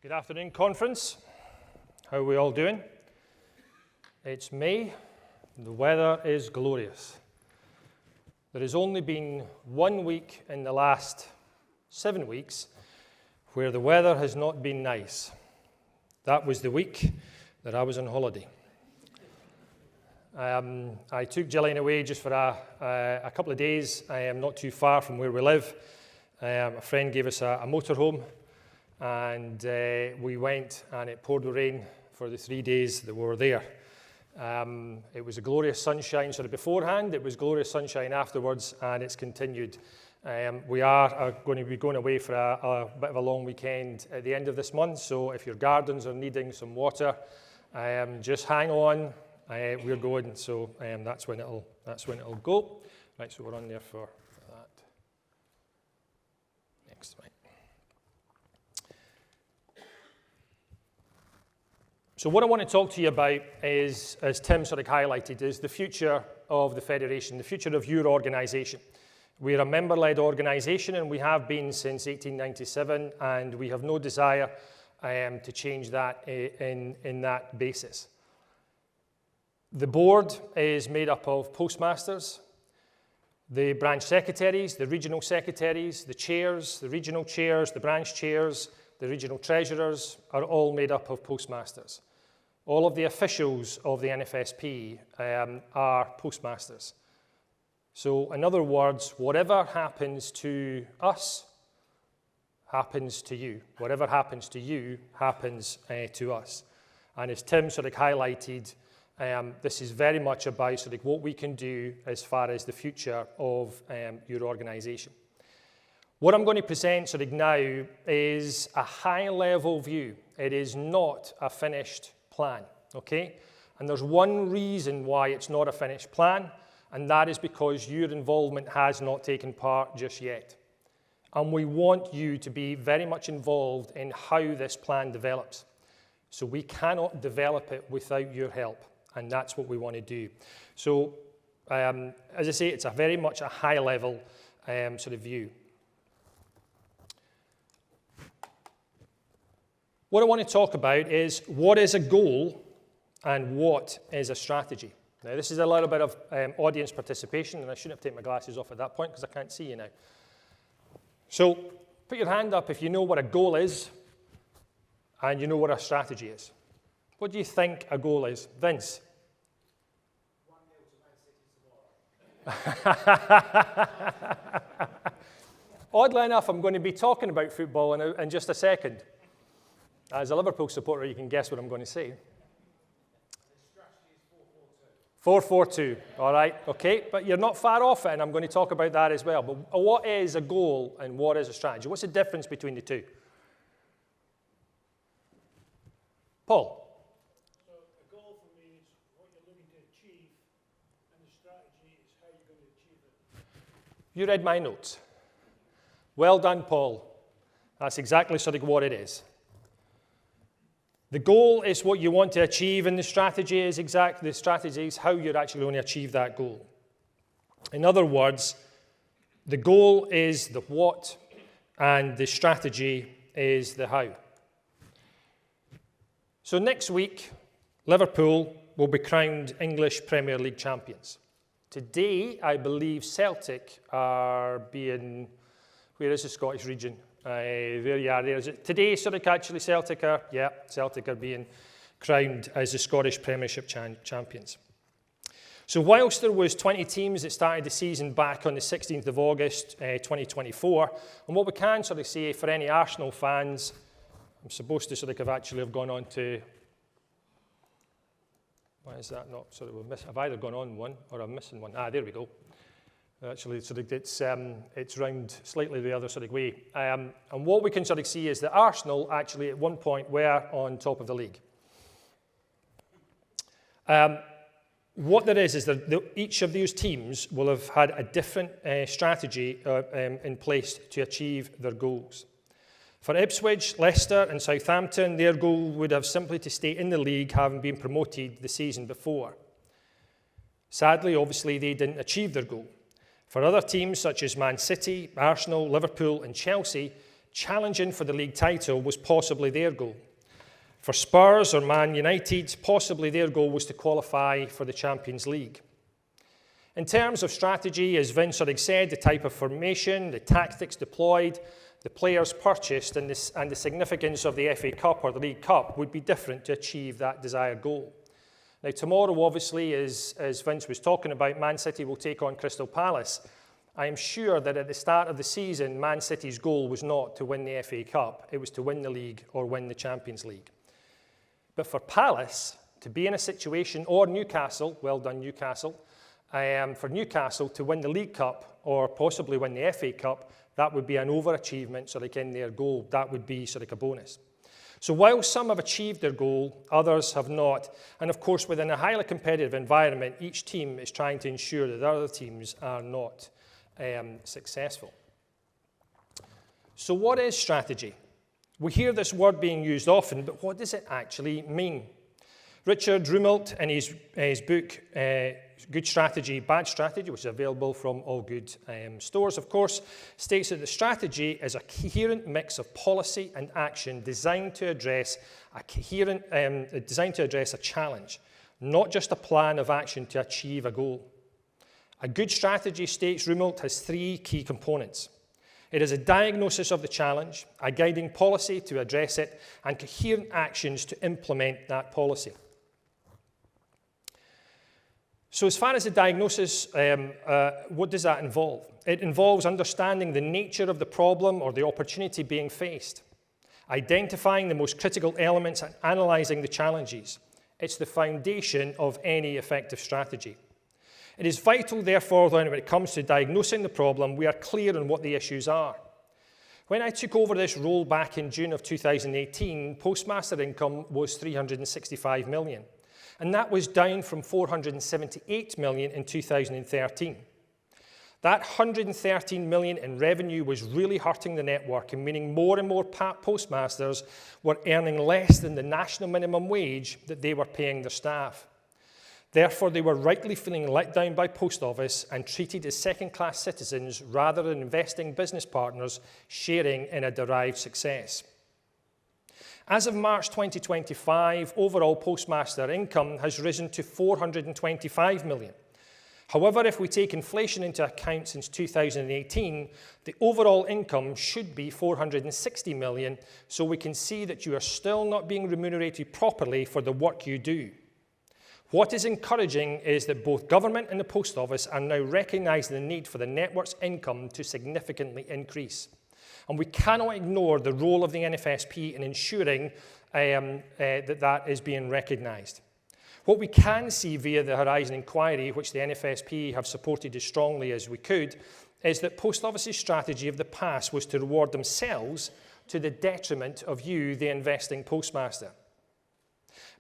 Good afternoon, conference. How are we all doing? It's May. The weather is glorious. There has only been 1 week in the last 7 weeks where the weather has not been nice. That was the week that I was on holiday. I took Gillian away just for a couple of days. I am not too far from where we live. A friend gave us a motorhome, and we went, and it poured with rain for the 3 days that we were there. It was a glorious sunshine sort of beforehand, it was glorious sunshine afterwards, and it's continued. We are going to be going away for a bit of a long weekend at the end of this month, so if your gardens are needing some water, just hang on, we're going, so that's when it'll go. Right, so we're on there for that. Next, right. So what I want to talk to you about is, as Tim sort of highlighted, is the future of the Federation, the future of your organisation. We're a member-led organisation, and we have been since 1897, and we have no desire to change that in that basis. The board is made up of postmasters, the branch secretaries, the regional secretaries, the chairs, the regional chairs, the branch chairs, the regional treasurers are all made up of postmasters. All of the officials of the NFSP are postmasters. So, in other words, whatever happens to us happens to you. Whatever happens to you happens to us. And as Tim sort of highlighted, this is very much about sort of what we can do as far as the future of your organisation. What I'm going to present sort of now is a high-level view. It is not a finished plan, okay? And there's one reason why it's not a finished plan, and that is because your involvement has not taken part just yet. And we want you to be very much involved in how this plan develops. So we cannot develop it without your help, and that's what we want to do. So, as I say, it's a very much a high-level sort of view. What I want to talk about is what is a goal and what is a strategy. Now, this is a little bit of audience participation, and I shouldn't have taken my glasses off at that point because I can't see you now. So, put your hand up if you know what a goal is and you know what a strategy is. What do you think a goal is? Vince? 1-0 to Man City tomorrow. Oddly enough, I'm going to be talking about football in just a second. As a Liverpool supporter, you can guess what I'm going to say. The strategy is 4-4-2. 4-4-2, all right, okay. But you're not far off it, and I'm going to talk about that as well. But what is a goal and what is a strategy? What's the difference between the two? Paul? So a goal for me is what you're looking to achieve, and the strategy is how you're going to achieve it. You read my notes. Well done, Paul. That's exactly sort of what it is. The goal is what you want to achieve, and the strategy is how you're actually going to achieve that goal. In other words, the goal is the what, and the strategy is the how. So next week, Liverpool will be crowned English Premier League champions. Today, I believe Celtic are being, where is the Scottish region? There you are, there is it. Today, Celtic are being crowned as the Scottish Premiership champions. So whilst there was 20 teams that started the season back on the 16th of August 2024, and what we can sort of say for any Arsenal fans, I'm supposed to sort of have gone on to, why is that not sort of, I've either gone on one or I'm missing one. There we go. Actually, sort of it's round slightly the other sort of way. And what we can sort of see is that Arsenal actually at one point were on top of the league. What there is that each of these teams will have had a different strategy in place to achieve their goals. For Ipswich, Leicester and Southampton, their goal would have simply to stay in the league, having been promoted the season before. Sadly, obviously, they didn't achieve their goal. For other teams such as Man City, Arsenal, Liverpool and Chelsea, challenging for the league title was possibly their goal. For Spurs or Man United, possibly their goal was to qualify for the Champions League. In terms of strategy, as Vince already said, the type of formation, the tactics deployed, the players purchased, and the significance of the FA Cup or the League Cup would be different to achieve that desired goal. Now, tomorrow, obviously, as Vince was talking about, Man City will take on Crystal Palace. I am sure that at the start of the season, Man City's goal was not to win the FA Cup. It was to win the league or win the Champions League. But for Palace to be in a situation, or Newcastle, well done Newcastle, for Newcastle to win the League Cup or possibly win the FA Cup, that would be an overachievement, so like in their goal. That would be sort of a bonus. So while some have achieved their goal, others have not. And of course, within a highly competitive environment, each team is trying to ensure that other teams are not successful. So what is strategy? We hear this word being used often, but what does it actually mean? Richard Rumelt, in his book, Good Strategy, Bad Strategy, which is available from all good stores, of course, states that the strategy is a coherent mix of policy and action designed to address a challenge, not just a plan of action to achieve a goal. A good strategy, states Rumelt, has three key components. It is a diagnosis of the challenge, a guiding policy to address it, and coherent actions to implement that policy. So as far as the diagnosis, what does that involve? It involves understanding the nature of the problem or the opportunity being faced, identifying the most critical elements and analysing the challenges. It's the foundation of any effective strategy. It is vital, therefore, when it comes to diagnosing the problem, we are clear on what the issues are. When I took over this role back in June of 2018, Postmaster income was $365 million. And that was down from $478 million in 2013. That $113 million in revenue was really hurting the network and meaning more and more postmasters were earning less than the national minimum wage that they were paying their staff. Therefore, they were rightly feeling let down by Post Office and treated as second-class citizens rather than investing business partners sharing in a derived success. As of March 2025, overall Postmaster income has risen to $425 million. However, if we take inflation into account since 2018, the overall income should be $460 million, so we can see that you are still not being remunerated properly for the work you do. What is encouraging is that both government and the Post Office are now recognising the need for the network's income to significantly increase. And we cannot ignore the role of the NFSP in ensuring that is being recognised. What we can see via the Horizon Inquiry, which the NFSP have supported as strongly as we could, is that Post Office's strategy of the past was to reward themselves to the detriment of you, the investing postmaster.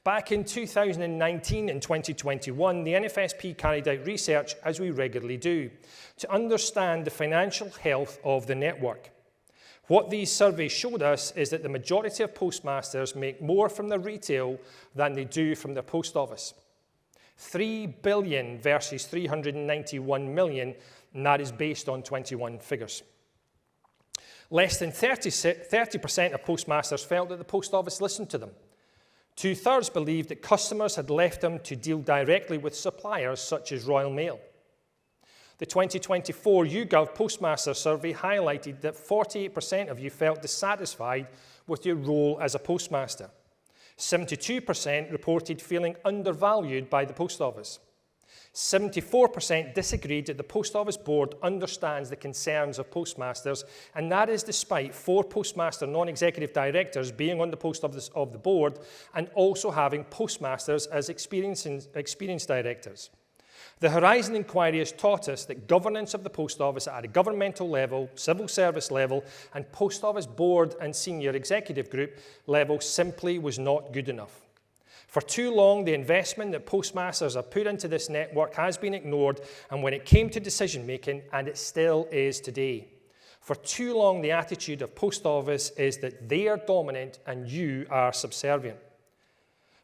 Back in 2019 and 2021, the NFSP carried out research, as we regularly do, to understand the financial health of the network. What these surveys showed us is that the majority of postmasters make more from their retail than they do from their post office. $3 billion versus $391 million, and that is based on 21 figures. Less than 30% of postmasters felt that the post office listened to them. 2/3 believed that customers had left them to deal directly with suppliers such as Royal Mail. The 2024 YouGov Postmaster survey highlighted that 48% of you felt dissatisfied with your role as a postmaster. 72% reported feeling undervalued by the Post Office. 74% disagreed that the Post Office Board understands the concerns of postmasters, and that is despite 4 postmaster non-executive directors being on the Post Office of the Board and also having postmasters as experienced directors. The Horizon Inquiry has taught us that governance of the Post Office at a governmental level, civil service level, and Post Office Board and senior executive group level simply was not good enough. For too long, the investment that postmasters have put into this network has been ignored, and when it came to decision making, and it still is today. For too long, the attitude of Post Office is that they are dominant and you are subservient.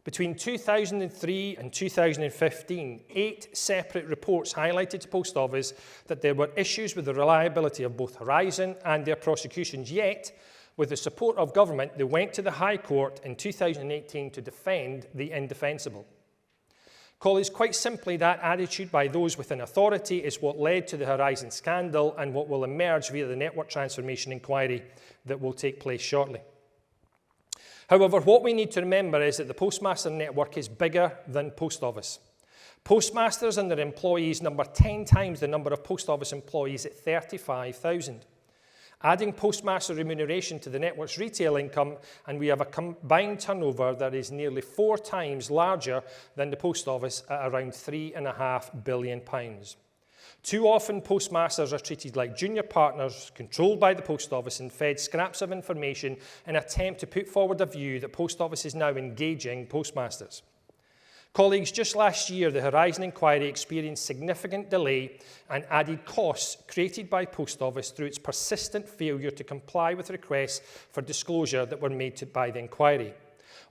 Between 2003 and 2015, 8 separate reports highlighted to Post Office that there were issues with the reliability of both Horizon and their prosecutions, yet With the support of government, they went to the High Court in 2018 to defend the indefensible. Colleagues, quite simply, that attitude by those within authority is what led to the Horizon scandal and what will emerge via the network transformation inquiry that will take place shortly. However, what we need to remember is that the Postmaster network is bigger than Post Office. Postmasters and their employees number 10 times the number of Post Office employees at 35,000. Adding Postmaster remuneration to the network's retail income, and we have a combined turnover that is nearly 4 times larger than the Post Office at around £3.5 billion. Too often, Postmasters are treated like junior partners, controlled by the Post Office and fed scraps of information in an attempt to put forward a view that Post Office is now engaging Postmasters. Colleagues, just last year, the Horizon inquiry experienced significant delay and added costs created by Post Office through its persistent failure to comply with requests for disclosure that were made by the inquiry.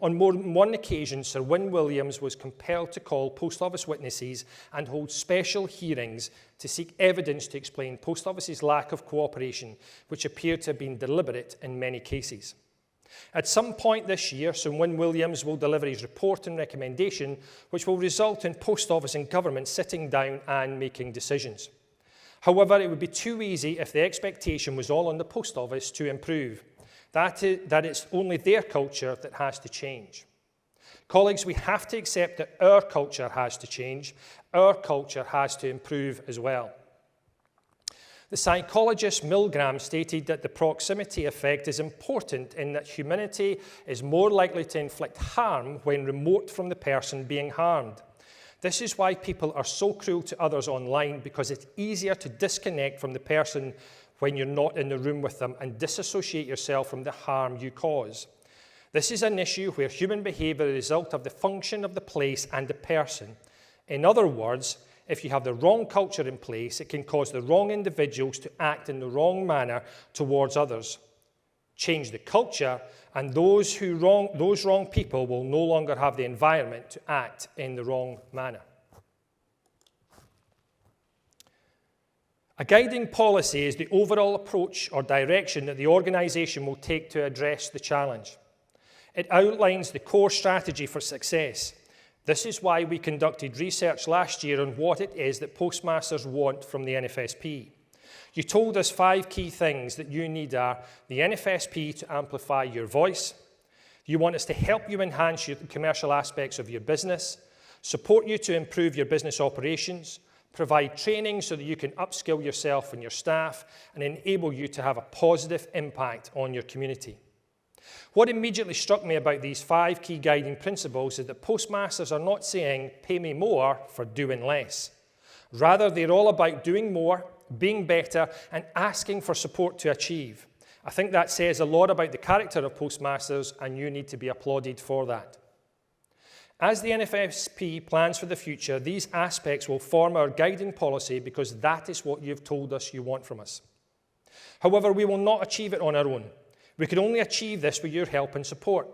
On more than one occasion, Sir Win Williams was compelled to call Post Office witnesses and hold special hearings to seek evidence to explain Post Office's lack of cooperation, which appeared to have been deliberate in many cases. At some point this year, Sir Win Williams will deliver his report and recommendation, which will result in Post Office and government sitting down and making decisions. However, it would be too easy if the expectation was all on the Post Office to improve. That it's only their culture that has to change. Colleagues, we have to accept that our culture has to change. Our culture has to improve as well. The psychologist Milgram stated that the proximity effect is important in that humanity is more likely to inflict harm when remote from the person being harmed. This is why people are so cruel to others online, because it's easier to disconnect from the person when you're not in the room with them and disassociate yourself from the harm you cause. This is an issue where human behaviour is a result of the function of the place and the person. In other words, if you have the wrong culture in place, it can cause the wrong individuals to act in the wrong manner towards others. Change the culture, and those wrong people will no longer have the environment to act in the wrong manner. A guiding policy is the overall approach or direction that the organisation will take to address the challenge. It outlines the core strategy for success. This is why we conducted research last year on what it is that Postmasters want from the NFSP. You told us 5 key things that you need are the NFSP to amplify your voice. You want us to help you enhance the commercial aspects of your business, support you to improve your business operations, provide training so that you can upskill yourself and your staff, and enable you to have a positive impact on your community. What immediately struck me about these 5 key guiding principles is that Postmasters are not saying, pay me more for doing less. Rather, they're all about doing more, being better, and asking for support to achieve. I think that says a lot about the character of Postmasters, and you need to be applauded for that. As the NFSP plans for the future, these aspects will form our guiding policy because that is what you've told us you want from us. However, we will not achieve it on our own. We can only achieve this with your help and support.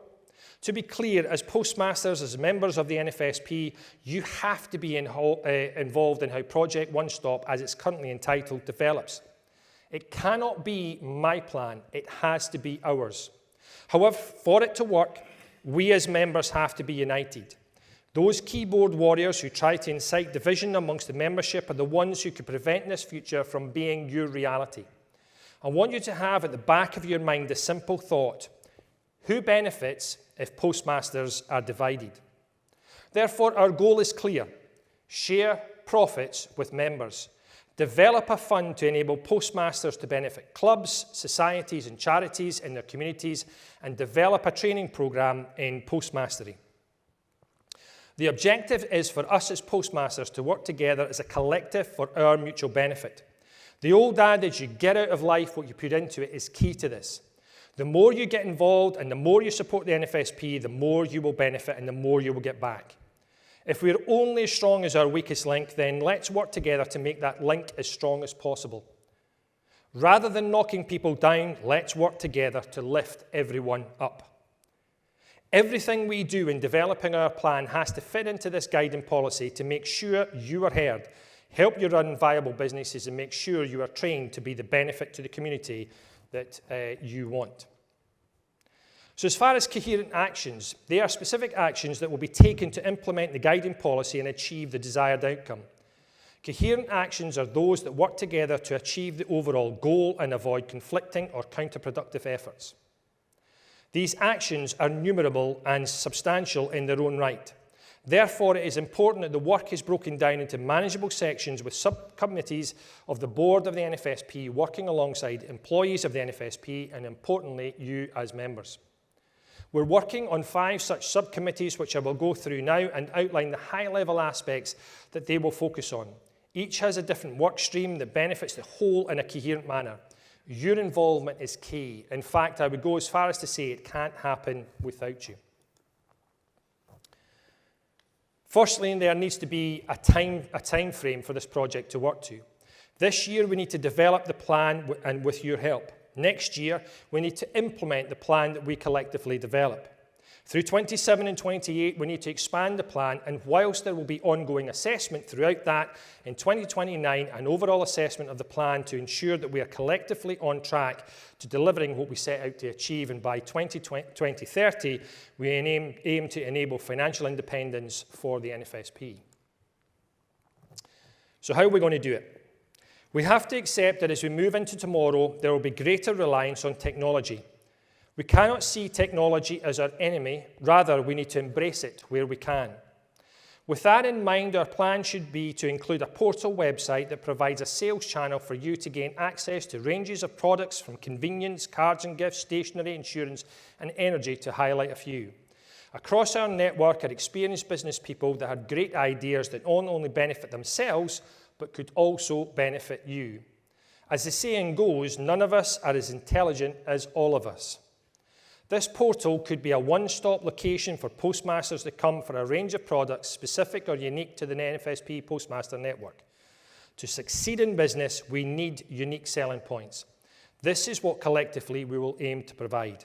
To be clear, as Postmasters, as members of the NFSP, you have to be involved in how Project One Stop, as it's currently entitled, develops. It cannot be my plan, it has to be ours. However, for it to work, we as members have to be united. Those keyboard warriors who try to incite division amongst the membership are the ones who could prevent this future from being your reality. I want you to have at the back of your mind the simple thought: who benefits if Postmasters are divided? Therefore, our goal is clear: share profits with members. Develop a fund to enable Postmasters to benefit clubs, societies and charities in their communities, and develop a training programme in Postmastery. The objective is for us as Postmasters to work together as a collective for our mutual benefit. The old adage, you get out of life what you put into it, is key to this. The more you get involved and the more you support the NFSP, the more you will benefit and the more you will get back. If we're only as strong as our weakest link, then let's work together to make that link as strong as possible. Rather than knocking people down, let's work together to lift everyone up. Everything we do in developing our plan has to fit into this guiding policy to make sure you are heard, help you run viable businesses, and make sure you are trained to be the benefit to the community that you want. So as far as coherent actions, they are specific actions that will be taken to implement the guiding policy and achieve the desired outcome. Coherent actions are those that work together to achieve the overall goal and avoid conflicting or counterproductive efforts. These actions are numerable and substantial in their own right. Therefore, it is important that the work is broken down into manageable sections with subcommittees of the board of the NFSP working alongside employees of the NFSP and, importantly, you as members. We're working on 5 such subcommittees which I will go through now and outline the high-level aspects that they will focus on. Each has a different work stream that benefits the whole in a coherent manner. Your involvement is key. In fact, I would go as far as to say it can't happen without you. Firstly, there needs to be a time frame for this project to work to. This year, we need to develop the plan and with your help. Next year, we need to implement the plan that we collectively develop. Through 27 and 28, we need to expand the plan, and whilst there will be ongoing assessment throughout that, in 2029, an overall assessment of the plan to ensure that we are collectively on track to delivering what we set out to achieve, and by 2030, we aim to enable financial independence for the NFSP. So how are we going to do it? We have to accept that as we move into tomorrow, there will be greater reliance on technology. We cannot see technology as our enemy, rather we need to embrace it where we can. With that in mind, our plan should be to include a portal website that provides a sales channel for you to gain access to ranges of products from convenience, cards and gifts, stationery, insurance and energy, to highlight a few. Across our network are experienced business people that have great ideas that not only benefit themselves, but could also benefit you. As the saying goes, none of us are as intelligent as all of us. This portal could be a one-stop location for postmasters to come for a range of products specific or unique to the NFSP Postmaster network. To succeed in business, we need unique selling points. This is what collectively we will aim to provide.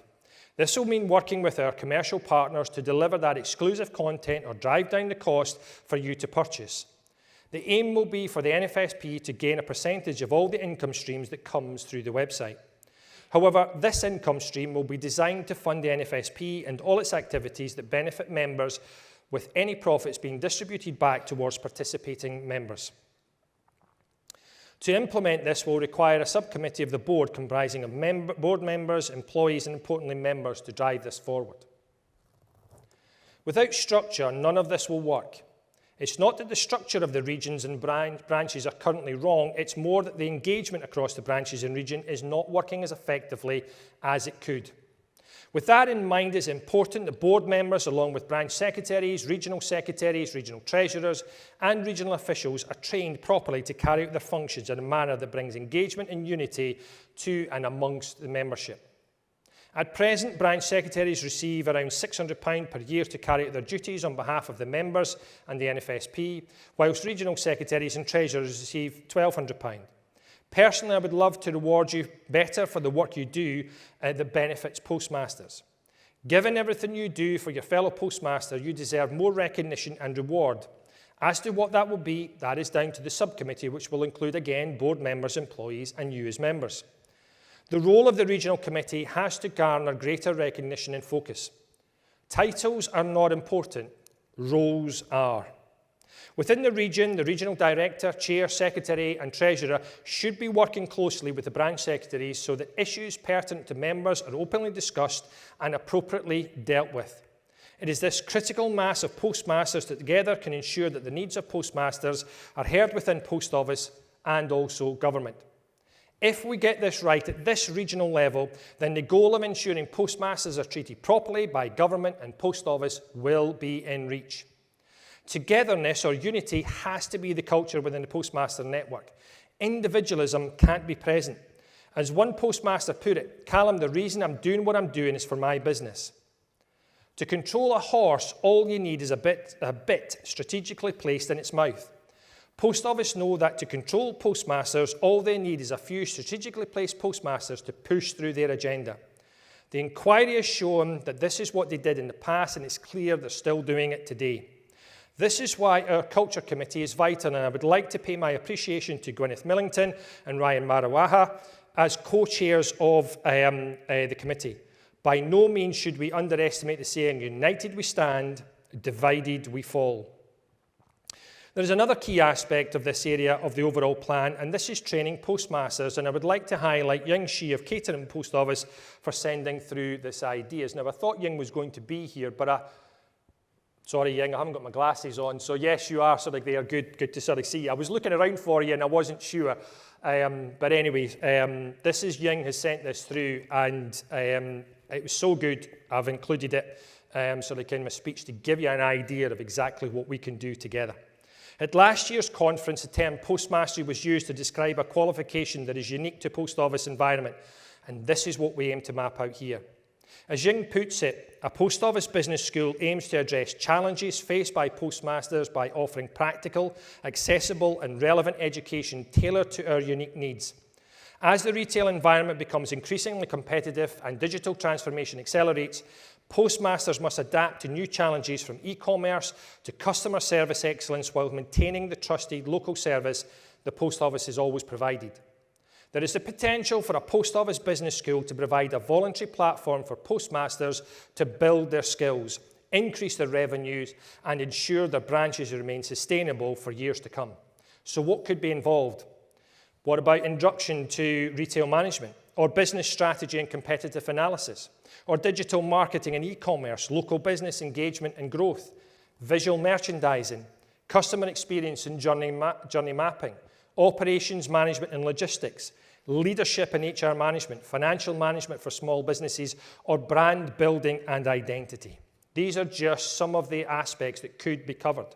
This will mean working with our commercial partners to deliver that exclusive content or drive down the cost for you to purchase. The aim will be for the NFSP to gain a percentage of all the income streams that comes through the website. However, this income stream will be designed to fund the NFSP and all its activities that benefit members, with any profits being distributed back towards participating members. To implement this will require a subcommittee of the board comprising of board members, employees and, importantly, members to drive this forward. Without structure, none of this will work. It's not that the structure of the regions and branches are currently wrong, it's more that the engagement across the branches and region is not working as effectively as it could. With that in mind, it's important that board members, along with branch secretaries, regional treasurers, and regional officials are trained properly to carry out their functions in a manner that brings engagement and unity to and amongst the membership. At present, branch secretaries receive around £600 per year to carry out their duties on behalf of the members and the NFSP, whilst regional secretaries and treasurers receive £1,200. Personally, I would love to reward you better for the work you do that benefits postmasters. Given everything you do for your fellow postmaster, you deserve more recognition and reward. As to what that will be, that is down to the subcommittee, which will include, again, board members, employees and you as members. The role of the regional committee has to garner greater recognition and focus. Titles are not important, roles are. Within the region, the regional director, chair, secretary and treasurer should be working closely with the branch secretaries so that issues pertinent to members are openly discussed and appropriately dealt with. It is this critical mass of postmasters that together can ensure that the needs of postmasters are heard within post office and also government. If we get this right at this regional level, then the goal of ensuring postmasters are treated properly by government and post office will be in reach. Togetherness or unity has to be the culture within the postmaster network. Individualism can't be present. As one postmaster put it, Calum, the reason I'm doing what I'm doing is for my business. To control a horse, all you need is a bit strategically placed in its mouth. Post Office know that to control postmasters, all they need is a few strategically placed postmasters to push through their agenda. The inquiry has shown that this is what they did in the past, and it's clear they're still doing it today. This is why our Culture Committee is vital, and I would like to pay my appreciation to Gwyneth Millington and Ryan Marawaha as co-chairs of the committee. By no means should we underestimate the saying, united we stand, divided we fall. There is another key aspect of this area of the overall plan, and this is training postmasters, and I would like to highlight Ying Shi of Caterham Post Office for sending through this ideas. Now, I thought Ying was going to be here, but sorry, Ying, I haven't got my glasses on, so yes, you are sort of there, good to sort of see you. I was looking around for you and I wasn't sure, but anyways, this is Ying has sent this through, and it was so good, I've included it sort of in my speech to give you an idea of exactly what we can do together. At last year's conference, the term postmastery was used to describe a qualification that is unique to post office environment, and this is what we aim to map out here. As Ying puts it, a post office business school aims to address challenges faced by postmasters by offering practical, accessible and relevant education tailored to our unique needs. As the retail environment becomes increasingly competitive and digital transformation accelerates, postmasters must adapt to new challenges from e-commerce to customer service excellence while maintaining the trusted local service the post office has always provided. There is the potential for a post office business school to provide a voluntary platform for postmasters to build their skills, increase their revenues, and ensure their branches remain sustainable for years to come. So what could be involved? What about induction to retail management, or business strategy and competitive analysis, or digital marketing and e-commerce, local business engagement and growth, visual merchandising, customer experience and journey mapping, operations management and logistics, leadership and HR management, financial management for small businesses, or brand building and identity. These are just some of the aspects that could be covered.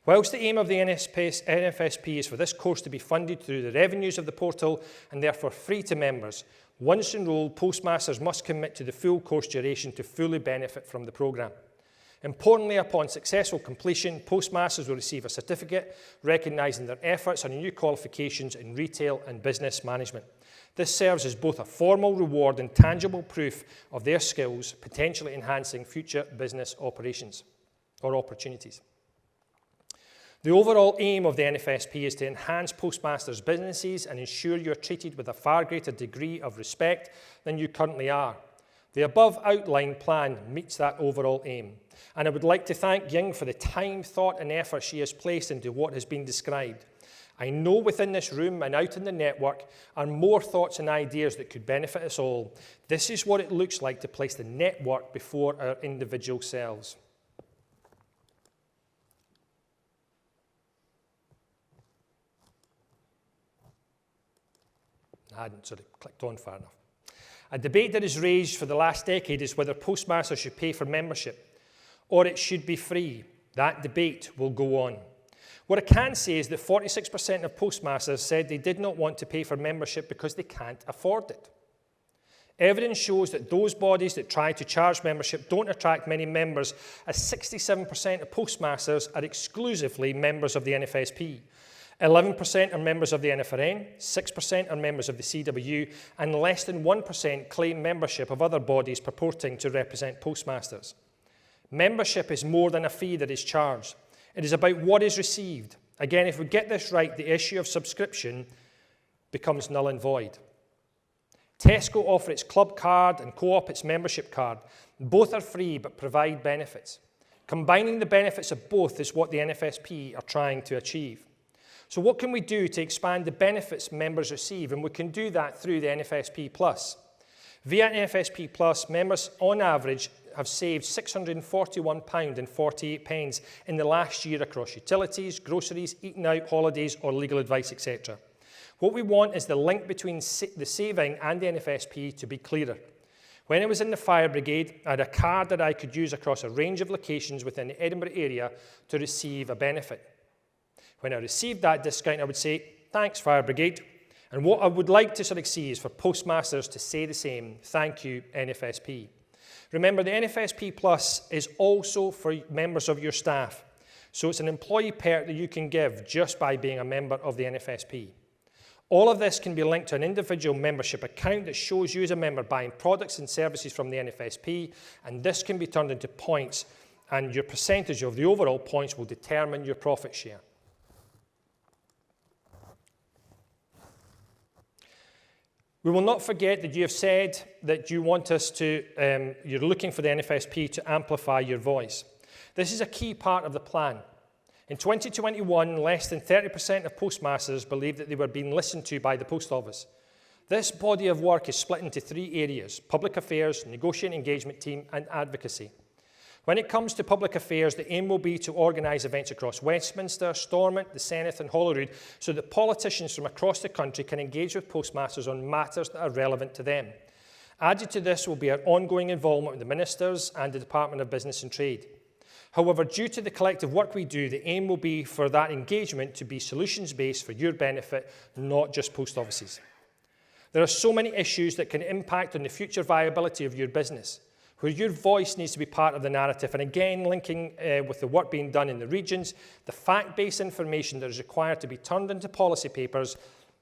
Whilst the aim of the NFSP is for this course to be funded through the revenues of the portal and therefore free to members, once enrolled, postmasters must commit to the full course duration to fully benefit from the programme. Importantly, upon successful completion, postmasters will receive a certificate recognising their efforts on new qualifications in retail and business management. This serves as both a formal reward and tangible proof of their skills, potentially enhancing future business operations or opportunities. The overall aim of the NFSP is to enhance postmasters' businesses and ensure you are treated with a far greater degree of respect than you currently are. The above outlined plan meets that overall aim. And I would like to thank Ying for the time, thought and effort she has placed into what has been described. I know within this room and out in the network are more thoughts and ideas that could benefit us all. This is what it looks like to place the network before our individual selves. I hadn't sort of clicked on far enough. A debate that is raised for the last decade is whether postmasters should pay for membership or it should be free. That debate will go on. What I can say is that 46% of postmasters said they did not want to pay for membership because they can't afford it. Evidence shows that those bodies that try to charge membership don't attract many members, as 67% of postmasters are exclusively members of the NFSP. 11% are members of the NFRN, 6% are members of the CW, and less than 1% claim membership of other bodies purporting to represent postmasters. Membership is more than a fee that is charged. It is about what is received. Again, if we get this right, the issue of subscription becomes null and void. Tesco offer its club card and Co-op its membership card. Both are free but provide benefits. Combining the benefits of both is what the NFSP are trying to achieve. So what can we do to expand the benefits members receive? And we can do that through the NFSP Plus. Via NFSP Plus, members on average have saved £641.48 in the last year across utilities, groceries, eating out, holidays or legal advice, etc. What we want is the link between the saving and the NFSP to be clearer. When I was in the fire brigade, I had a card that I could use across a range of locations within the Edinburgh area to receive a benefit. When I received that discount, I would say, thanks, Fire Brigade. And what I would like to sort of see is for postmasters to say the same, thank you, NFSP. Remember, the NFSP Plus is also for members of your staff. So it's an employee perk that you can give just by being a member of the NFSP. All of this can be linked to an individual membership account that shows you as a member buying products and services from the NFSP, and this can be turned into points, and your percentage of the overall points will determine your profit share. We will not forget that you have said that you want us to, you're looking for the NFSP to amplify your voice. This is a key part of the plan. In 2021, less than 30% of postmasters believed that they were being listened to by the Post Office. This body of work is split into 3 areas: public affairs, negotiating engagement team, and advocacy. When it comes to public affairs, the aim will be to organise events across Westminster, Stormont, the Senedd and Holyrood so that politicians from across the country can engage with postmasters on matters that are relevant to them. Added to this will be our ongoing involvement with the ministers and the Department of Business and Trade. However, due to the collective work we do, the aim will be for that engagement to be solutions-based for your benefit, not just post offices. There are so many issues that can impact on the future viability of your business, where your voice needs to be part of the narrative. And again, linking with the work being done in the regions, the fact-based information that is required to be turned into policy papers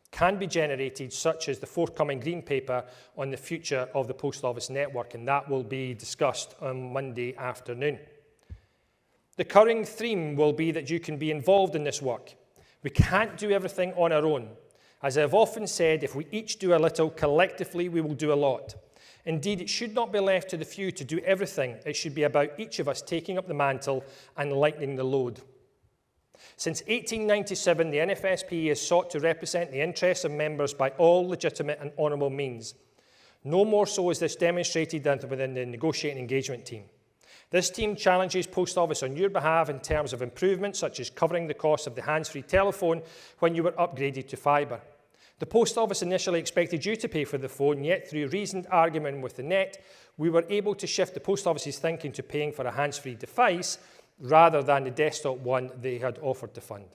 can be generated, such as the forthcoming green paper on the future of the Post Office network, and that will be discussed on Monday afternoon. The current theme will be that you can be involved in this work. We can't do everything on our own. As I've often said, if we each do a little, collectively we will do a lot. Indeed, it should not be left to the few to do everything. It should be about each of us taking up the mantle and lightening the load. Since 1897, the NFSP has sought to represent the interests of members by all legitimate and honourable means. No more so is this demonstrated than within the negotiating engagement team. This team challenges Post Office on your behalf in terms of improvements such as covering the cost of the hands-free telephone when you were upgraded to fibre. The Post Office initially expected you to pay for the phone, yet through reasoned argument with the Net, we were able to shift the Post Office's thinking to paying for a hands-free device rather than the desktop one they had offered to fund.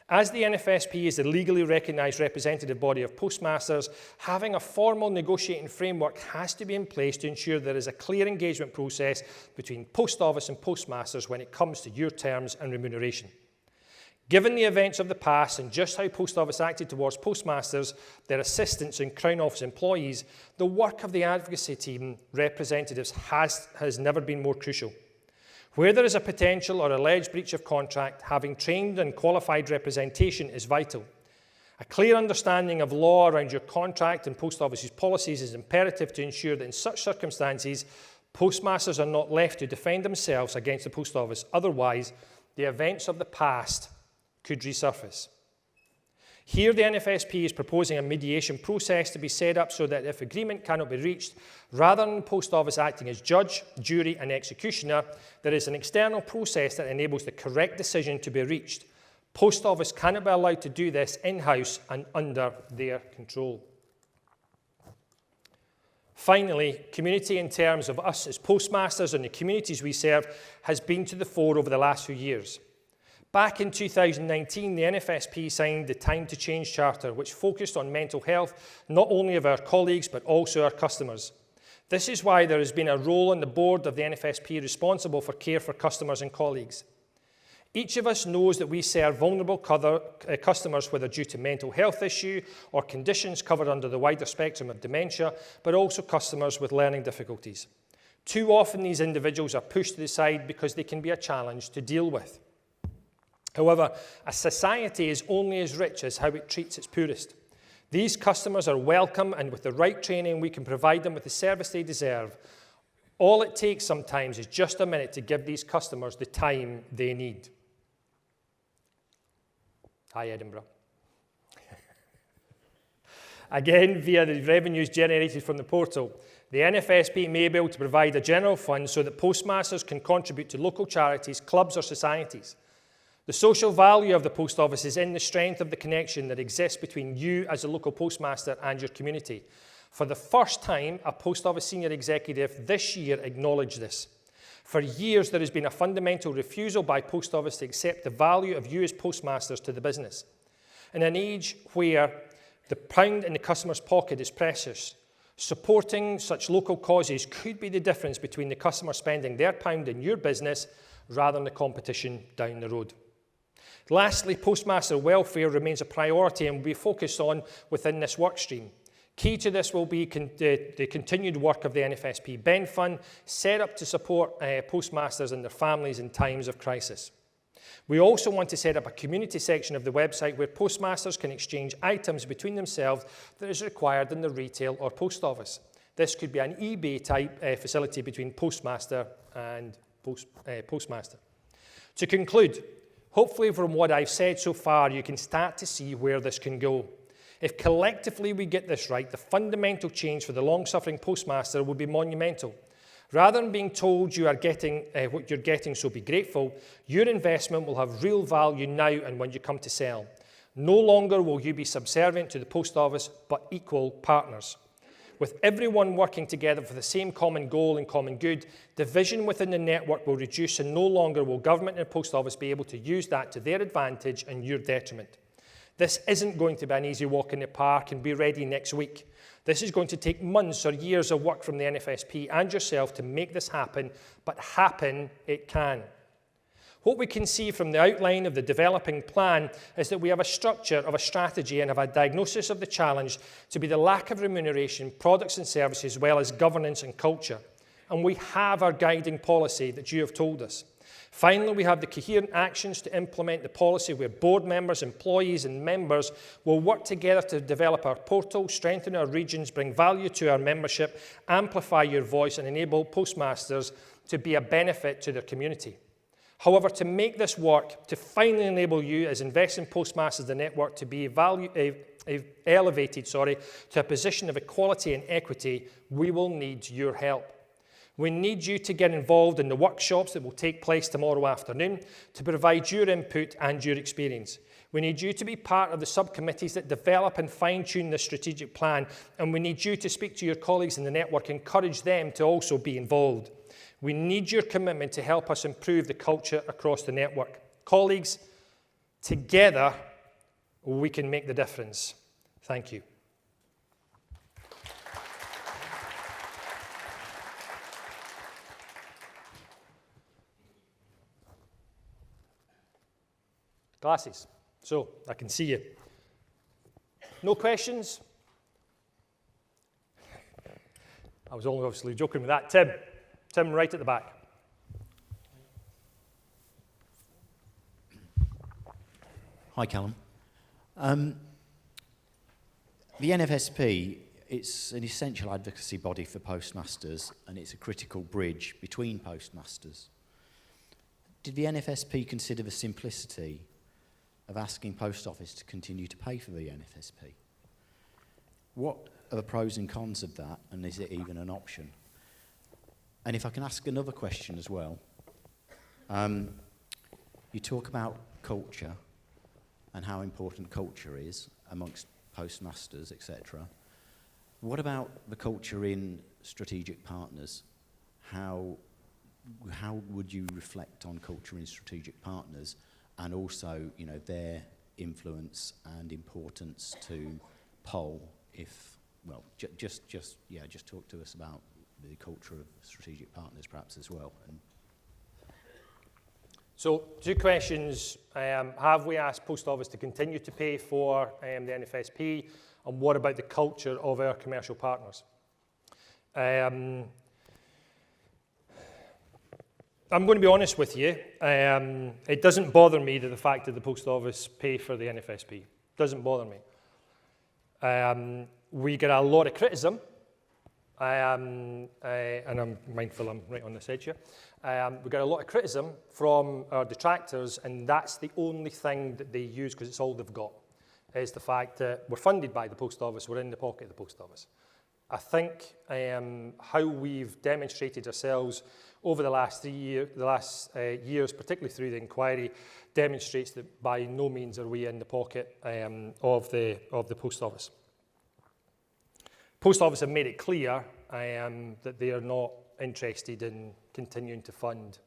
As the NFSP is the legally recognised representative body of postmasters, having a formal negotiating framework has to be in place to ensure there is a clear engagement process between Post Office and postmasters when it comes to your terms and remuneration. Given the events of the past and just how Post Office acted towards postmasters, their assistants and Crown Office employees, the work of the advocacy team representatives has never been more crucial. Where there is a potential or alleged breach of contract, having trained and qualified representation is vital. A clear understanding of law around your contract and Post Office's policies is imperative to ensure that in such circumstances, postmasters are not left to defend themselves against the Post Office. Otherwise, the events of the past could resurface. Here, the NFSP is proposing a mediation process to be set up so that if agreement cannot be reached, rather than the Post Office acting as judge, jury and executioner, there is an external process that enables the correct decision to be reached. Post Office cannot be allowed to do this in-house and under their control. Finally, community in terms of us as postmasters and the communities we serve has been to the fore over the last few years. Back in 2019, the NFSP signed the Time to Change Charter, which focused on mental health, not only of our colleagues, but also our customers. This is why there has been a role on the board of the NFSP responsible for care for customers and colleagues. Each of us knows that we serve vulnerable customers, whether due to mental health issue or conditions covered under the wider spectrum of dementia, but also customers with learning difficulties. Too often, these individuals are pushed to the side because they can be a challenge to deal with. However, a society is only as rich as how it treats its poorest. These customers are welcome, and with the right training, we can provide them with the service they deserve. All it takes sometimes is just a minute to give these customers the time they need. Hi, Edinburgh. Again, via the revenues generated from the portal, the NFSP may be able to provide a general fund so that postmasters can contribute to local charities, clubs or societies. The social value of the Post Office is in the strength of the connection that exists between you as a local postmaster and your community. For the first time, a Post Office senior executive this year acknowledged this. For years, there has been a fundamental refusal by Post Office to accept the value of you as postmasters to the business. In an age where the pound in the customer's pocket is precious, supporting such local causes could be the difference between the customer spending their pound in your business rather than the competition down the road. Lastly, postmaster welfare remains a priority and will be focused on within this work stream. Key to this will be the continued work of the NFSP Ben Fund, set up to support postmasters and their families in times of crisis. We also want to set up a community section of the website where postmasters can exchange items between themselves that is required in the retail or post office. This could be an eBay-type facility between postmaster and postmaster. To conclude, hopefully from what I've said so far, you can start to see where this can go. If collectively we get this right, the fundamental change for the long-suffering postmaster will be monumental. Rather than being told you are getting what you're getting, so be grateful, your investment will have real value now and when you come to sell. No longer will you be subservient to the post office, but equal partners. With everyone working together for the same common goal and common good, division within the network will reduce, and no longer will government and the post office be able to use that to their advantage and your detriment. This isn't going to be an easy walk in the park and be ready next week. This is going to take months or years of work from the NFSP and yourself to make this happen, but happen it can. What we can see from the outline of the developing plan is that we have a structure of a strategy and have a diagnosis of the challenge to be the lack of remuneration, products and services, as well as governance and culture. And we have our guiding policy that you have told us. Finally, we have the coherent actions to implement the policy where board members, employees and members will work together to develop our portal, strengthen our regions, bring value to our membership, amplify your voice and enable postmasters to be a benefit to their community. However, to make this work, to finally enable you as investing postmasters the network to be elevated to a position of equality and equity, we will need your help. We need you to get involved in the workshops that will take place tomorrow afternoon to provide your input and your experience. We need you to be part of the subcommittees that develop and fine-tune the strategic plan, and we need you to speak to your colleagues in the network, encourage them to also be involved. We need your commitment to help us improve the culture across the network. Colleagues, together we can make the difference. Thank you. Glasses, so I can see you. No questions? I was only obviously joking with that. Tim, right at the back. Hi, Calum. The NFSP, it's an essential advocacy body for postmasters, and it's a critical bridge between postmasters. Did the NFSP consider the simplicity of asking Post Office to continue to pay for the NFSP? What are the pros and cons of that, and is it even an option? And if I can ask another question as well, you talk about culture and how important culture is amongst postmasters, etc. What about the culture in strategic partners? How would you reflect on culture in strategic partners, and also, you know, their influence and importance to POL? If, well, just talk to us about the culture of strategic partners, perhaps as well. So, two questions. Have we asked Post Office to continue to pay for the NFSP, and what about the culture of our commercial partners? I'm going to be honest with you. It doesn't bother me that the fact that the Post Office pay for the NFSP. It doesn't bother me. We get a lot of criticism, and I'm mindful I'm right on this edge here. We get a lot of criticism from our detractors, and that's the only thing that they use, because it's all they've got, is the fact that we're funded by the Post Office, we're in the pocket of the Post Office. I think how we've demonstrated ourselves over the last years, particularly through the inquiry, demonstrates that by no means are we in the pocket of the Post Office. Post Office have made it clear that they are not interested in continuing to fund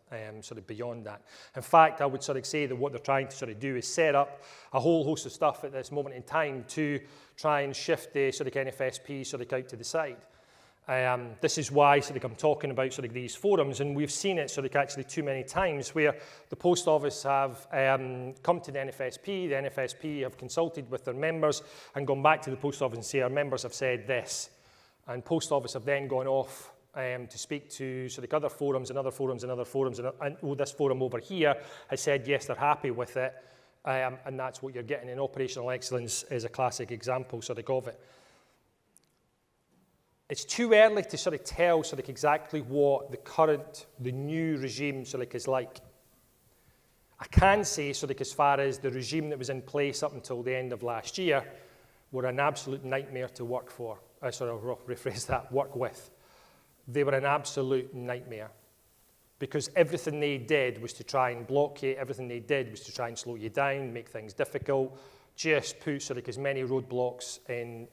sort of beyond that. In fact, I would sort of say that what they're trying to sort of do is set up a whole host of stuff at this moment in time to try and shift the sort of NFSP sort of out to the side. This is why sort of I'm talking about sort of these forums, and we've seen it sort of actually too many times where the Post Office have come to the NFSP have consulted with their members and gone back to the Post Office and say our members have said this, and Post Office have then gone off to speak to sort of other forums and other forums and other forums, and this forum over here has said yes, they're happy with it, and that's what you're getting. And operational excellence is a classic example sort of it. It's too early to sort of tell sort of exactly what the new regime sort of is like. I can say sort of as far as the regime that was in place up until the end of last year were an absolute nightmare to work for. I sort of rephrase that, work with. They were an absolute nightmare because everything they did was to try and block you, everything they did was to try and slow you down, make things difficult, just put sort of as many roadblocks in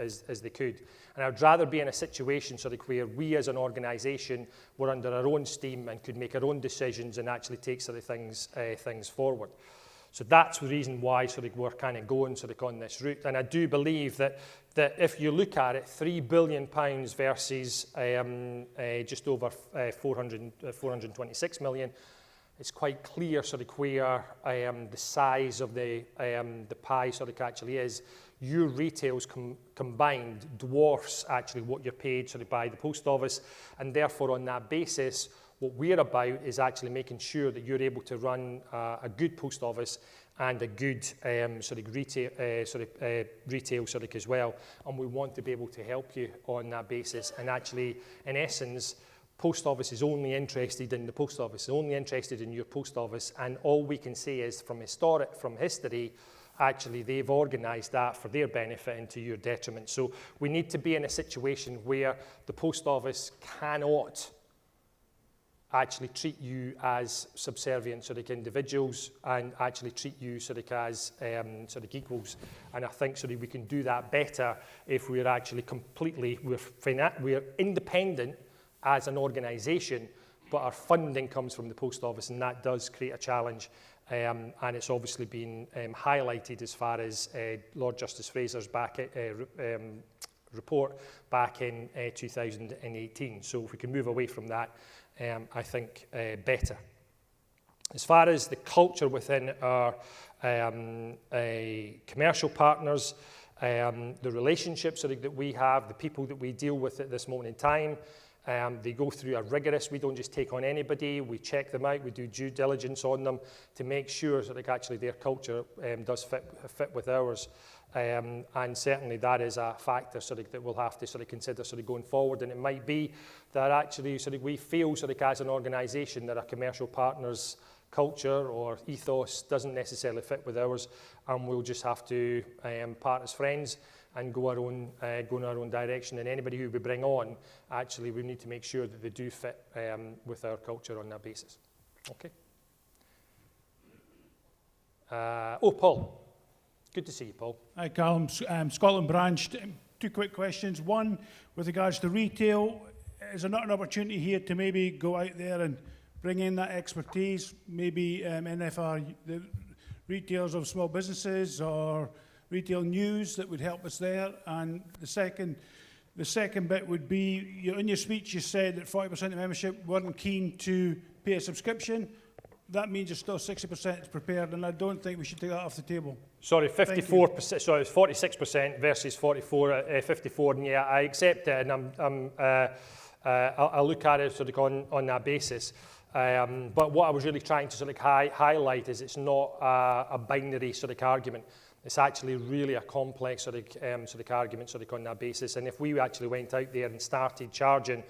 as they could. And I'd rather be in a situation sort of where we as an organisation were under our own steam and could make our own decisions and actually take sort of things forward. So that's the reason why sort of we're kind of going sort of on this route. And I do believe that if you look at it, £3 billion versus just over 426 million, it's quite clear sort of where the size of the pie sort of actually is. Your retails combined dwarfs actually what you're paid sort of by the post office, and therefore on that basis, what we're about is actually making sure that you're able to run a good post office and a good sort of retail sort of as well. And we want to be able to help you on that basis. And actually, in essence, post office is only interested in the post office, only interested in your post office. And all we can say is from history, actually they've organised that for their benefit and to your detriment. So we need to be in a situation where the post office cannot actually treat you as subservient sort of individuals and actually treat you sort of as sort of equals. And I think sort of we can do that better if we're actually we're independent as an organisation, but our funding comes from the post office, and that does create a challenge. And it's obviously been highlighted as far as Lord Justice Fraser's report back in 2018. So if we can move away from that, I think better. As far as the culture within our commercial partners, the relationships that we have, the people that we deal with at this moment in time, they go through a rigorous, we don't just take on anybody, we check them out, we do due diligence on them to make sure that actually their culture does fit with ours. And certainly that is a factor that we'll have to consider going forward. And it might be that actually we feel as an organisation that a commercial partner's culture or ethos doesn't necessarily fit with ours, and we'll just have to part as friends and go in our own direction. And anybody who we bring on, actually we need to make sure that they do fit with our culture on that basis. Okay. Paul. Good to see you, Paul. Hi, Calum. Scotland branch. Two quick questions. One, with regards to retail, is there not an opportunity here to maybe go out there and bring in that expertise, maybe NFR, the retailers of small businesses or retail news that would help us there? And the second bit would be, in your speech you said that 40% of membership weren't keen to pay a subscription. That means you're still 60% prepared, and I don't think we should take that off the table. Sorry, 54%. Sorry, it's 46% versus 54. And yeah, I accept it, and I'll look at it on that basis. But what I was really trying to highlight is it's not a binary argument. It's actually really a complex argument on that basis. And if we actually went out there and started charging,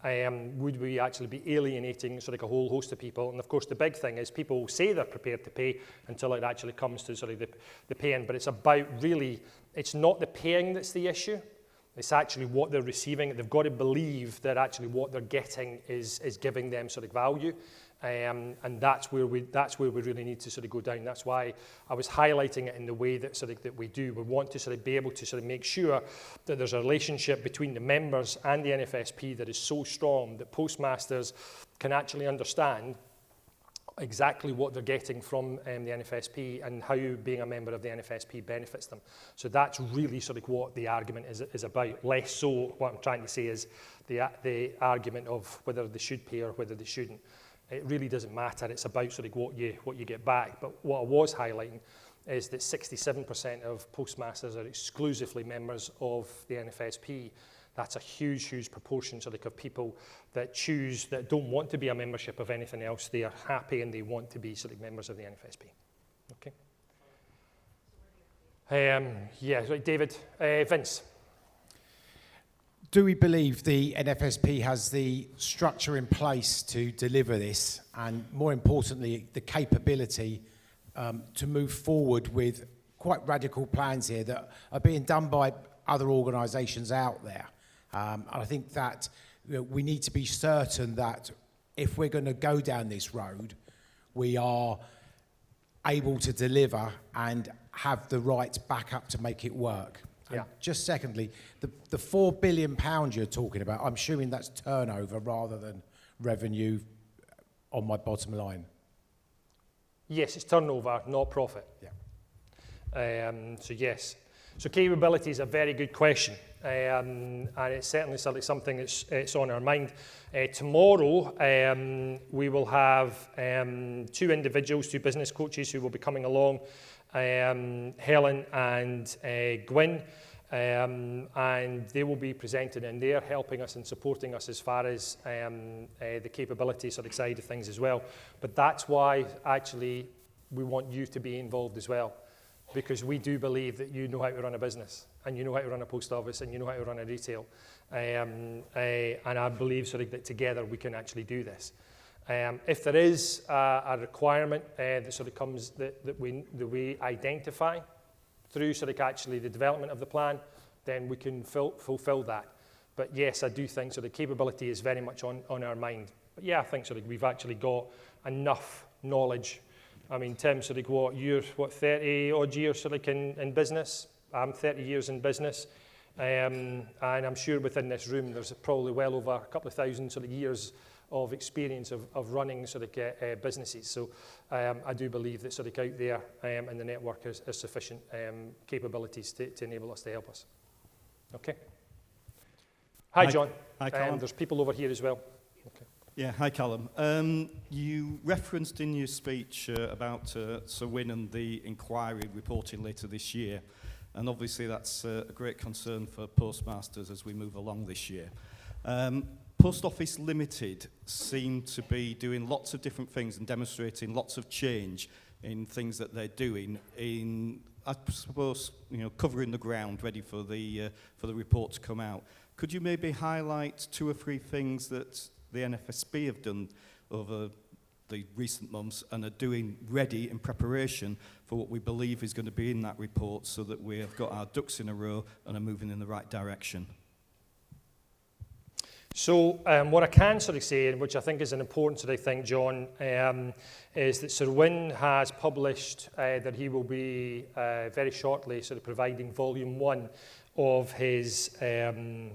would we actually be alienating a whole host of people? And of course, the big thing is people say they're prepared to pay until it actually comes to the paying. But it's about it's not the paying that's the issue. It's actually what they're receiving. They've got to believe that actually what they're getting is giving them value. And that's where we really need to go down. That's why I was highlighting it in the way that that we do. We want to be able to make sure that there's a relationship between the members and the NFSP that is so strong that Postmasters can actually understand exactly what they're getting from the NFSP and how being a member of the NFSP benefits them. So that's really what the argument is about. Less so what I'm trying to say is the argument of whether they should pay or whether they shouldn't. It really doesn't matter. It's about what you get back. But what I was highlighting is that 67% of Postmasters are exclusively members of the NFSP. That's a huge, huge proportion sort of people that choose, that don't want to be a membership of anything else. They are happy and they want to be sort of members of the NFSP. Okay. Yeah, right, David. Vince. Do we believe the NFSP has the structure in place to deliver this, and more importantly, the capability to move forward with quite radical plans here that are being done by other organisations out there? And I think that we need to be certain that if we're going to go down this road, we are able to deliver and have the right backup to make it work. Yeah. Just secondly, the £4 billion you're talking about, I'm assuming that's turnover rather than revenue on my bottom line. Yes, it's turnover, not profit. Yeah. So yes. So capability is a very good question, and it's certainly something that's on our mind. Tomorrow we will have 2 individuals, 2 business coaches who will be coming along, Helen and Gwyn, and they will be presenting, and they're helping us and supporting us as far as the capability sort of side of things as well. But that's why actually we want you to be involved as well, because we do believe that you know how to run a business, and you know how to run a post office, and you know how to run a retail. And I believe sort of that together we can actually do this. If there is a requirement that sort of comes that we identify through sort of actually the development of the plan, then we can fulfill that. But yes, I do think sort of capability is very much on our mind. But yeah, I think sort of we've actually got enough knowledge. I mean, Tim, sort of you're 30 odd years sort of in business. I'm 30 years in business. And I'm sure within this room there's probably well over a couple of thousand sort of years of experience of running sort of businesses. So I do believe that sort of out there in the network is sufficient capabilities to enable us to help us. Okay. Hi, John. Hi, Calum. There's people over here as well. Okay. Yeah, hi, Calum. You referenced in your speech about Sir Wynne and the inquiry reporting later this year, and obviously that's a great concern for Postmasters as we move along this year. Post Office Limited seem to be doing lots of different things and demonstrating lots of change in things that they're doing in, I suppose, covering the ground, ready for the report to come out. Could you maybe highlight 2 or 3 things that the NFSP have done over the recent months and are doing ready in preparation for what we believe is going to be in that report, so that we have got our ducks in a row and are moving in the right direction? So what I can sort of say, and which I think is an important sort of thing, John, is that Sir Wynne has published that he will be very shortly sort of providing volume 1 of his ruling.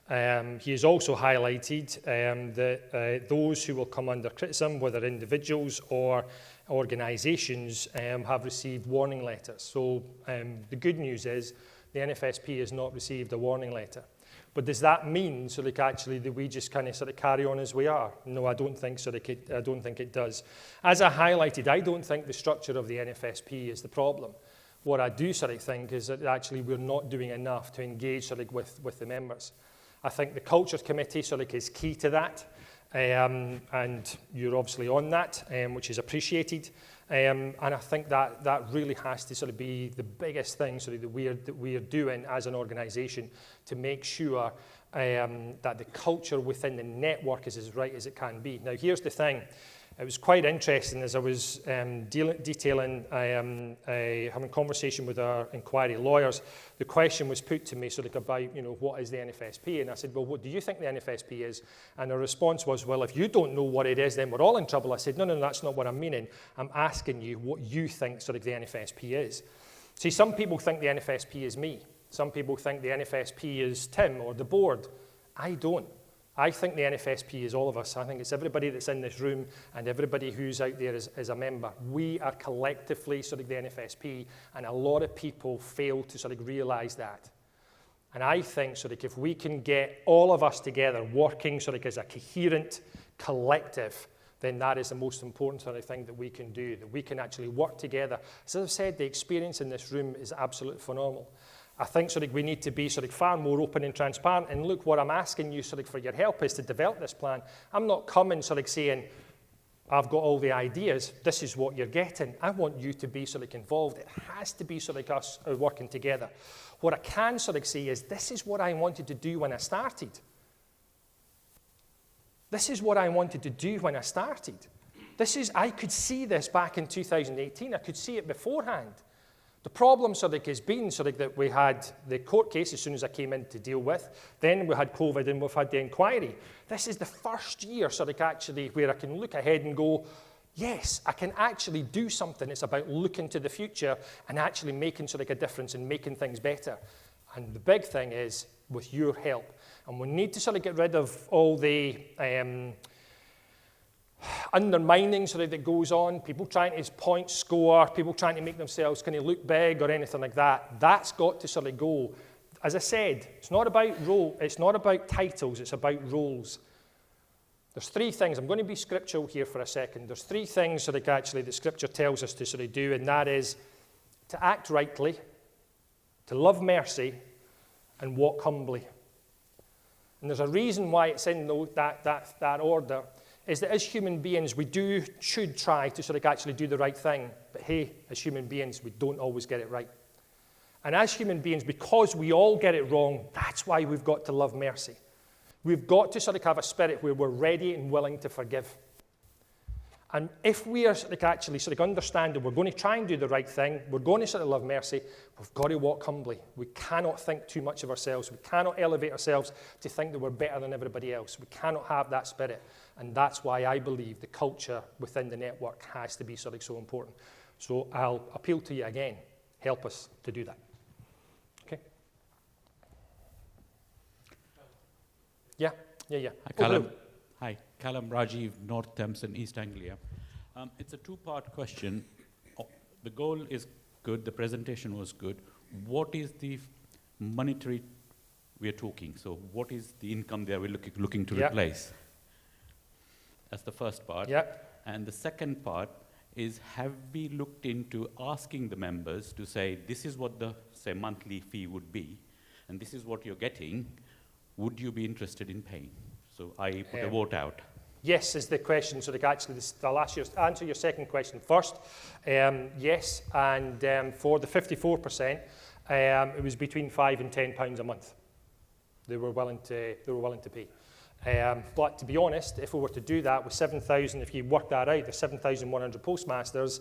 He has also highlighted that those who will come under criticism, whether individuals or organisations, have received warning letters. So the good news is the NFSP has not received a warning letter. But does that mean sort of actually that we just kind of sort of carry on as we are? No, I don't think I don't think it does. As I highlighted, I don't think the structure of the NFSP is the problem. What I do sort of think is that actually we're not doing enough to engage sort of with the members. I think the Culture Committee sort of is key to that, and you're obviously on that, which is appreciated. And I think that really has to sort of be the biggest thing sort of that we are doing as an organisation to make sure that the culture within the network is as right as it can be. Now, here's the thing. It was quite interesting as I was detailing, having a conversation with our inquiry lawyers. The question was put to me sort of about, what is the NFSP? And I said, well, what do you think the NFSP is? And the response was, well, if you don't know what it is, then we're all in trouble. I said, no, that's not what I'm meaning. I'm asking you what you think sort of the NFSP is. See, some people think the NFSP is me. Some people think the NFSP is Tim or the board. I don't. I think the NFSP is all of us. I think it's everybody that's in this room and everybody who's out there as a member. We are collectively sort of the NFSP, and a lot of people fail to sort of realise that. And I think sort of if we can get all of us together working sort of as a coherent collective, then that is the most important sort of thing that we can do, that we can actually work together. As I've said, the experience in this room is absolutely phenomenal. I think sort of we need to be sort of far more open and transparent. And look, what I'm asking you sort of for your help is to develop this plan. I'm not coming sort of saying, I've got all the ideas, this is what you're getting. I want you to be sort of involved. It has to be sort of us working together. What I can sort of say is, this is what I wanted to do when I started. This is what I wanted to do when I started. I could see this back in 2018. I could see it beforehand. The problem sort of has been sort of that we had the court case as soon as I came in to deal with. Then we had COVID and we've had the inquiry. This is the first year sort of actually where I can look ahead and go, yes, I can actually do something. It's about looking to the future and actually making sort of a difference and making things better. And the big thing is with your help. And we need to sort of get rid of all the undermining sort of that goes on, people trying to point score, people trying to make themselves kind of look big or anything like that. That's got to sort of go. As I said, it's not about role, it's not about titles, it's about roles. There's three things. I'm going to be scriptural here for a second. There's three things sort of actually that Scripture tells us to sort of do, and that is to act rightly, to love mercy, and walk humbly. And there's a reason why it's in that order, is that as human beings, we should try to sort of actually do the right thing. But hey, as human beings, we don't always get it right. And as human beings, because we all get it wrong, that's why we've got to love mercy. We've got to sort of have a spirit where we're ready and willing to forgive. And if we are sort of actually sort of understanding we're going to try and do the right thing, we're going to sort of love mercy, we've got to walk humbly. We cannot think too much of ourselves. We cannot elevate ourselves to think that we're better than everybody else. We cannot have that spirit. And that's why I believe the culture within the network has to be sort of so important. So I'll appeal to you again. Help us to do that. Okay? Yeah. Hi, Calum. Hi, Calum, Rajiv, North Thames and East Anglia. It's a two-part question. The goal is good, the presentation was good. What is the monetary we're talking? So what is the income there we're looking to replace? That's the first part. And the second part is, have we looked into asking the members to say, this is what the, say, monthly fee would be, and this is what you're getting, would you be interested in paying? So I put a vote out. Yes is the question. So actually, I'll answer your second question first. Yes, and for the 54%, it was between £5 and £10 a month. They were willing to pay. But to be honest, if we were to do that with 7,000, if you work that out, there's 7,100 postmasters.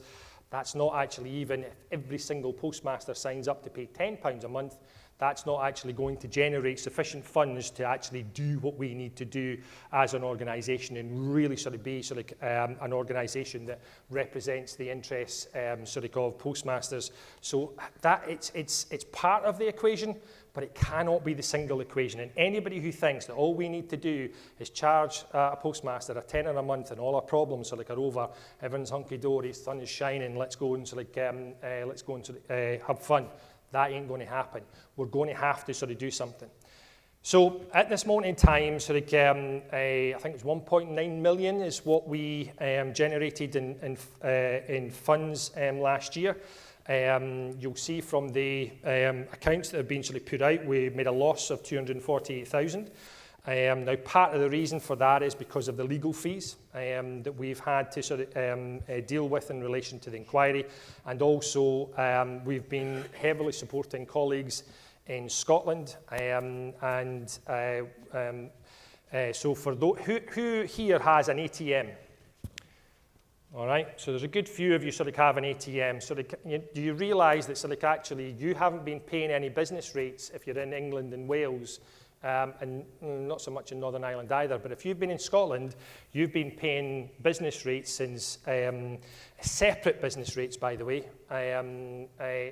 That's not actually even if every single postmaster signs up to pay £10 a month. That's not actually going to generate sufficient funds to actually do what we need to do as an organisation and really sort of be sort of an organisation that represents the interests sort of postmasters. So that it's part of the equation, but it cannot be the single equation. And anybody who thinks that all we need to do is charge a postmaster a tenner a month and all our problems sort of are over, everyone's hunky-dory, sun is shining, let's go and sort of have fun. That ain't going to happen. We're going to have to sort of do something. So at this moment in time, sort of, I think it was 1.9 million is what we generated in funds last year. You'll see from the accounts that have been sort of put out, we made a loss of 248,000. Now, part of the reason for that is because of the legal fees that we've had to sort of deal with in relation to the inquiry, and also we've been heavily supporting colleagues in Scotland, so for those, who here has an ATM? All right, so there's a good few of you sort of have an ATM. So do you realise that sort of actually you haven't been paying any business rates if you're in England and Wales, and not so much in Northern Ireland either, but if you've been in Scotland, you've been paying business rates since, separate business rates, by the way,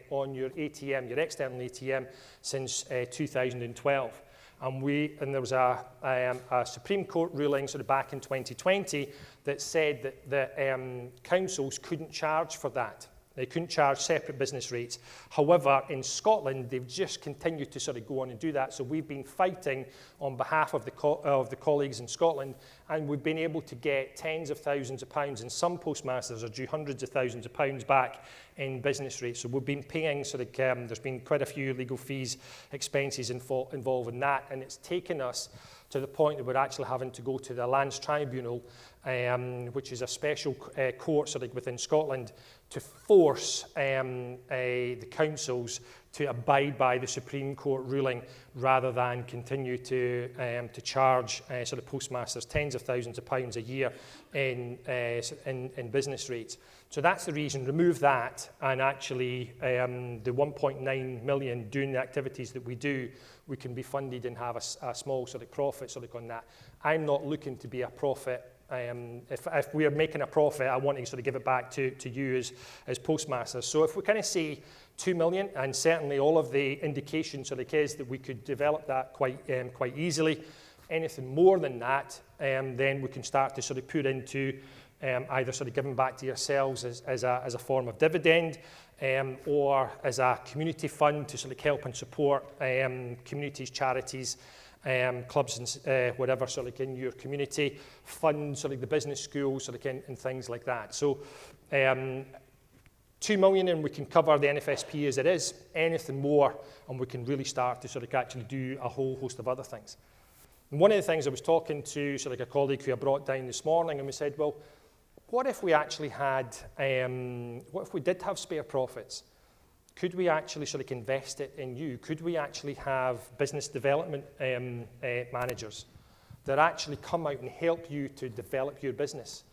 on your ATM, your external ATM, since 2012. And there was a Supreme Court ruling sort of back in 2020 that said that the councils couldn't charge for that. They couldn't charge separate business rates. However, in Scotland, they've just continued to sort of go on and do that. So we've been fighting on behalf of the colleagues in Scotland, and we've been able to get tens of thousands of pounds, and some postmasters are due hundreds of thousands of pounds back in business rates. So we've been paying sort of, there's been quite a few legal fees, expenses involved in that, and it's taken us to the point that we're actually having to go to the Lands Tribunal, which is a special court sort of within Scotland, to force the councils to abide by the Supreme Court ruling rather than continue to charge sort of postmasters tens of thousands of pounds a year in business rates. So that's the reason. Remove that, and actually the 1.9 million doing the activities that we do, we can be funded and have a small sort of profit sort of on that. I'm not looking to be a profit. If we are making a profit, I want to sort of give it back to you as postmasters. So if we kind of see 2 million, and certainly all of the indications sort of is that we could develop that quite easily. Anything more than that, then we can start to sort of put into either sort of giving back to yourselves as a form of dividend, or as a community fund to sort of help and support communities, charities, clubs and whatever sort of in your community, fund sort of the business schools sort of and things like that. So 2 million, and we can cover the NFSP as it is. Anything more, and we can really start to sort of actually do a whole host of other things. And one of the things I was talking to sort of a colleague who I brought down this morning, and we said, well, what if we actually had, what if we did have spare profits? Could we actually sort of invest it in you? Could we actually have business development managers that actually come out and help you to develop your business?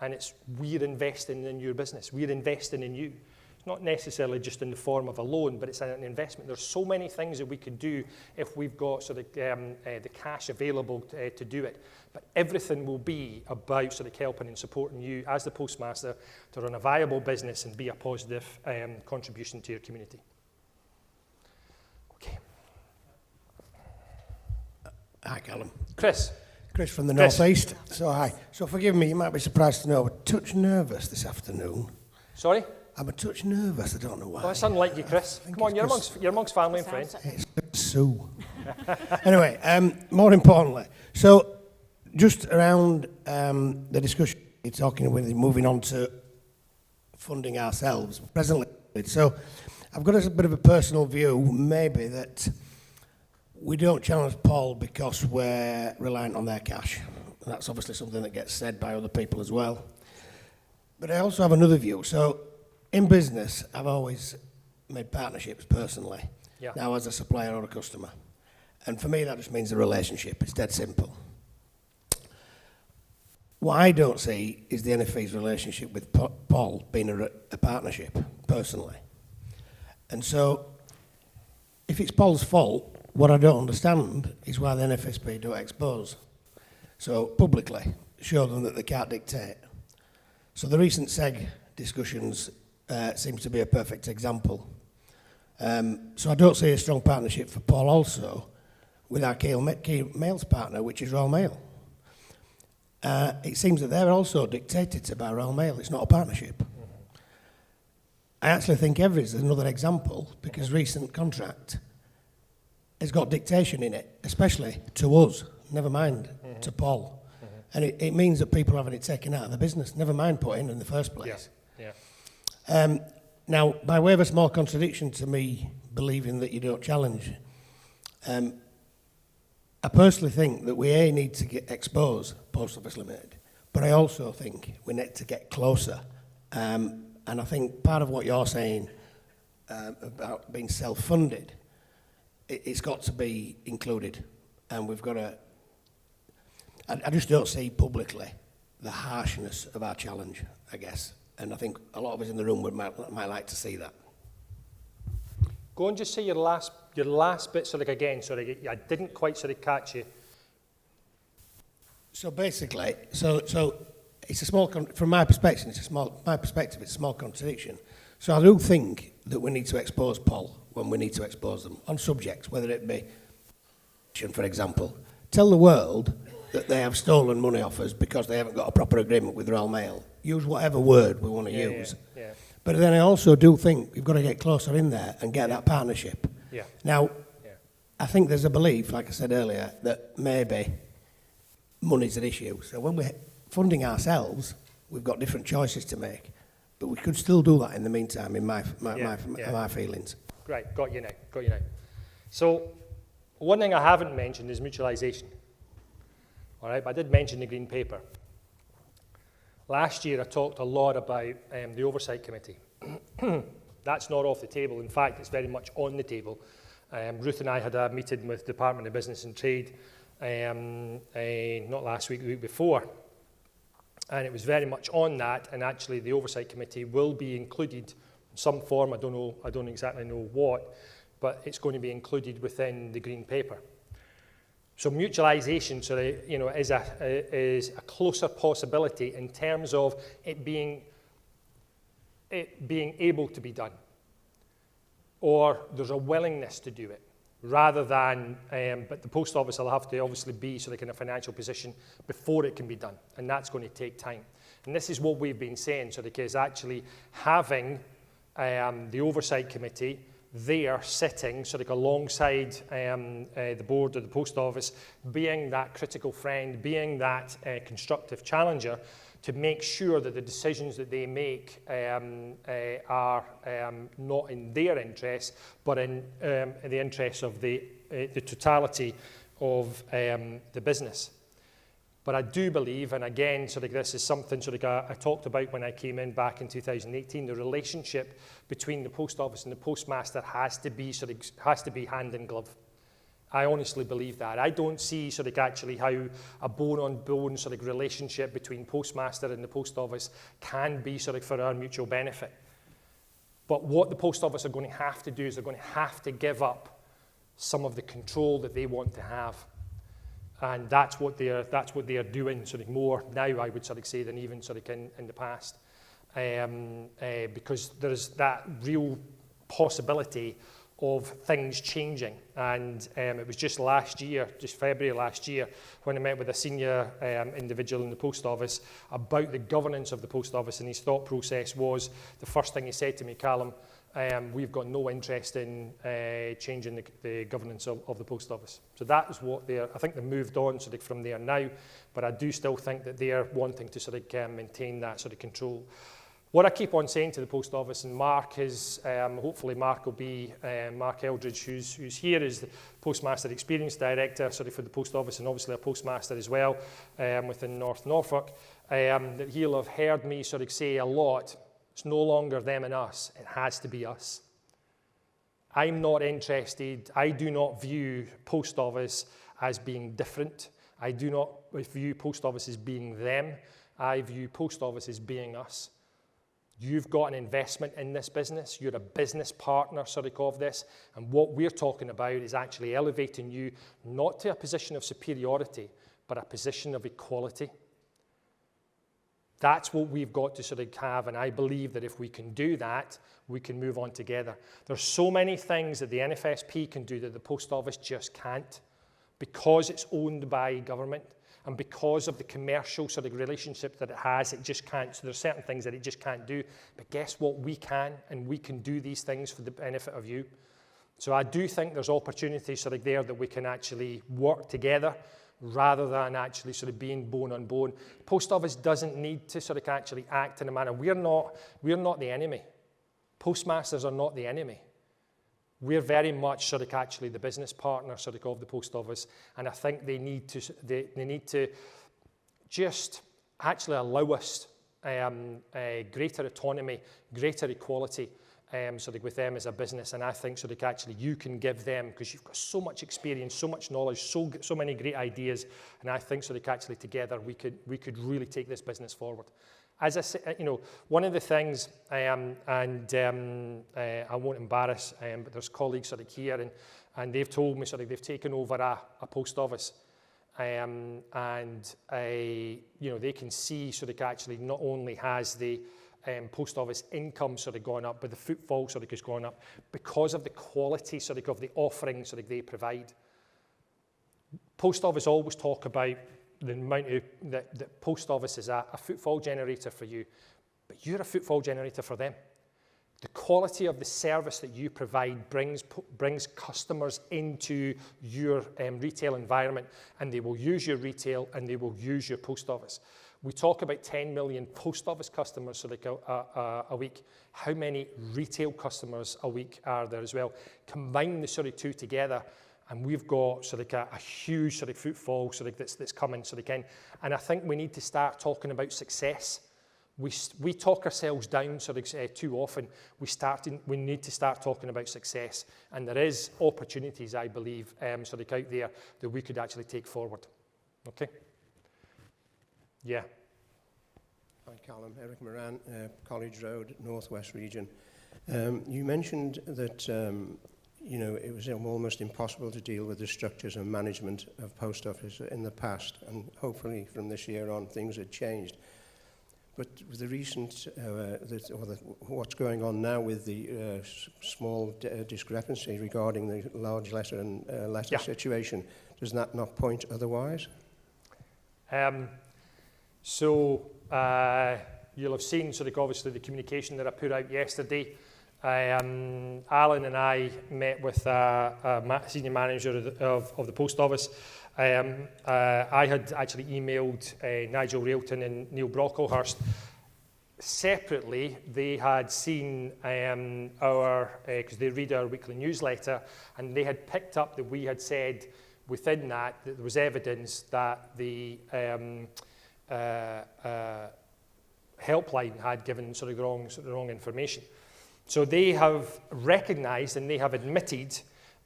And it's, we're investing in your business. We're investing in you. It's not necessarily just in the form of a loan, but it's an investment. There's so many things that we could do if we've got sort of the cash available to do it. But everything will be about sort of helping and supporting you as the postmaster to run a viable business and be a positive contribution to your community. Okay. Hi, Calum. Chris. Chris from the North East. So hi. So forgive me, you might be surprised to know I'm a touch nervous this afternoon. Sorry? I'm a touch nervous, I don't know why. Well, that's unlike you, Chris. Come on, you're amongst family and friends. It's Sue. Anyway, more importantly, so just around the discussion, you're talking with moving on to funding ourselves presently. So I've got a bit of a personal view, maybe, that we don't challenge Paul because we're reliant on their cash. And that's obviously something that gets said by other people as well. But I also have another view. So in business, I've always made partnerships personally. Yeah. Now as a supplier or a customer. And for me, that just means a relationship. It's dead simple. What I don't see is the NFP's relationship with Paul being a partnership, personally. And so, if it's Paul's fault, what I don't understand is why the NFSP don't expose. So, publicly, show them that they can't dictate. So the recent SEG discussions seems to be a perfect example. So I don't see a strong partnership for Paul also with our key Mails partner, which is Royal Mail. It seems that they're also dictated to by Royal Mail. It's not a partnership. I actually think Everest is another example because recent contract has got dictation in it, especially to us, never mind to Paul. And it means that people are having it taken out of the business, never mind put in the first place. Yeah. Now, by way of a small contradiction to me believing that you don't challenge, I personally think that we need to expose Post Office Limited, but I also think we need to get closer. And I think part of what you're saying about being self-funded, it's got to be included, and we've got to. I just don't see publicly the harshness of our challenge, I guess, and I think a lot of us in the room might like to see that. Go and just say your last bit, sort of again. Sorry, I didn't quite sort of catch you. So basically, so it's a small from my perspective. It's a small contradiction. So I do think that we need to expose Paul when we need to expose them on subjects, whether it be, for example, tell the world that they have stolen money off us because they haven't got a proper agreement with Royal Mail. Use whatever word we want to use. Yeah. But then I also do think we've got to get closer in there and get that partnership. Yeah. Now, Yeah. I think there's a belief, like I said earlier, that maybe money's an issue. So when we're funding ourselves, we've got different choices to make. But we could still do that in the meantime, in my feelings. Great, got you now. So, one thing I haven't mentioned is mutualisation. All right, but I did mention the green paper. Last year, I talked a lot about the Oversight Committee. That's not off the table. In fact, it's very much on the table. Ruth and I had a meeting with the Department of Business and Trade, not last week, the week before. And it was very much on that, and actually the Oversight Committee will be included in some form, I don't exactly know what, but it's going to be included within the green paper. So mutualisation is a closer possibility in terms of it being able to be done, or there's a willingness to do it, rather than, but the post office will have to obviously be in a financial position before it can be done, and that's going to take time. And this is what we've been saying, is actually having the Oversight Committee there sitting alongside the board of the post office, being that critical friend, being that constructive challenger, to make sure that the decisions that they make are not in their interests, but in the interests of the totality of the business. But I do believe, and again, this is something I talked about when I came in back in 2018, the relationship between the post office and the postmaster has to be hand in glove. I honestly believe that. I don't see actually how a bone-on-bone relationship between postmaster and the post office can be for our mutual benefit. But what the post office are going to have to do is they're going to have to give up some of the control that they want to have. And that's what they are doing more now, I would say, than even in the past, because there's that real possibility of things changing. And it was just last year, just February last year, when I met with a senior individual in the post office about the governance of the post office, and his thought process was, the first thing he said to me, Calum, we've got no interest in changing the governance of the post office. So that is what I think they've moved on from there now, but I do still think that they're wanting to maintain that control. What I keep on saying to the post office, and Mark is, hopefully Mark will be, Mark Eldridge, who's here, is the Postmaster Experience Director for the post office, and obviously a postmaster as well within North Norfolk, that he'll have heard me say a lot. It's no longer them and us, it has to be us. I'm not interested, I do not view post office as being different. I do not view post office as being them. I view post office as being us. You've got an investment in this business, you're a business partner of this, and what we're talking about is actually elevating you not to a position of superiority, but a position of equality. That's what we've got to have, and I believe that if we can do that, we can move on together. There's so many things that the NFSP can do that the post office just can't, because it's owned by government, and because of the commercial relationship that it has, it just can't. So there's certain things that it just can't do, but guess what? We can, and we can do these things for the benefit of you. So I do think there's opportunities there that we can actually work together, rather than actually being bone on bone. Post office doesn't need to actually act in a manner. We're not the enemy. Postmasters are not the enemy. We're very much actually the business partner of the post office, and I think they need to just actually allow us greater autonomy, greater equality, with them as a business. And I think actually you can give them, because you've got so much experience, so much knowledge, so many great ideas, and I think actually together we could really take this business forward. As I say, one of the things, I won't embarrass, but there's colleagues here, and they've told me they've taken over a post office, and they can see actually not only has the post office income gone up, but the footfall has gone up because of the quality of the offerings they provide. Post office always talk about the amount of that post office is a footfall generator for you, but you're a footfall generator for them. The quality of the service that you provide brings customers into your retail environment, and they will use your retail and they will use your post office. We talk about 10 million post office customers a week. How many retail customers a week are there as well? Combine the sort of two together, and we've got sort of a huge sort of footfall sort of that's coming sort of in. And I think we need to start talking about success. We talk ourselves down sort of too often. We need to start talking about success, and there is opportunities, I believe, sort of out there that we could actually take forward. Okay. Yeah. Hi, Calum. Eric Moran, College Road, Northwest Region. You mentioned that it was almost impossible to deal with the structures and management of post office in the past, and hopefully from this year on things had changed. But with the recent, what's going on now with the small discrepancy regarding the large letter and letter situation, does that not point otherwise? So you'll have seen sort of obviously the communication that I put out yesterday. Alan and I met with a senior manager of the post office. I had actually emailed Nigel Railton and Neil Brocklehurst. Separately, they had seen because they read our weekly newsletter, and they had picked up that we had said within that there was evidence that the helpline had given sort of the wrong information. So they have recognised and they have admitted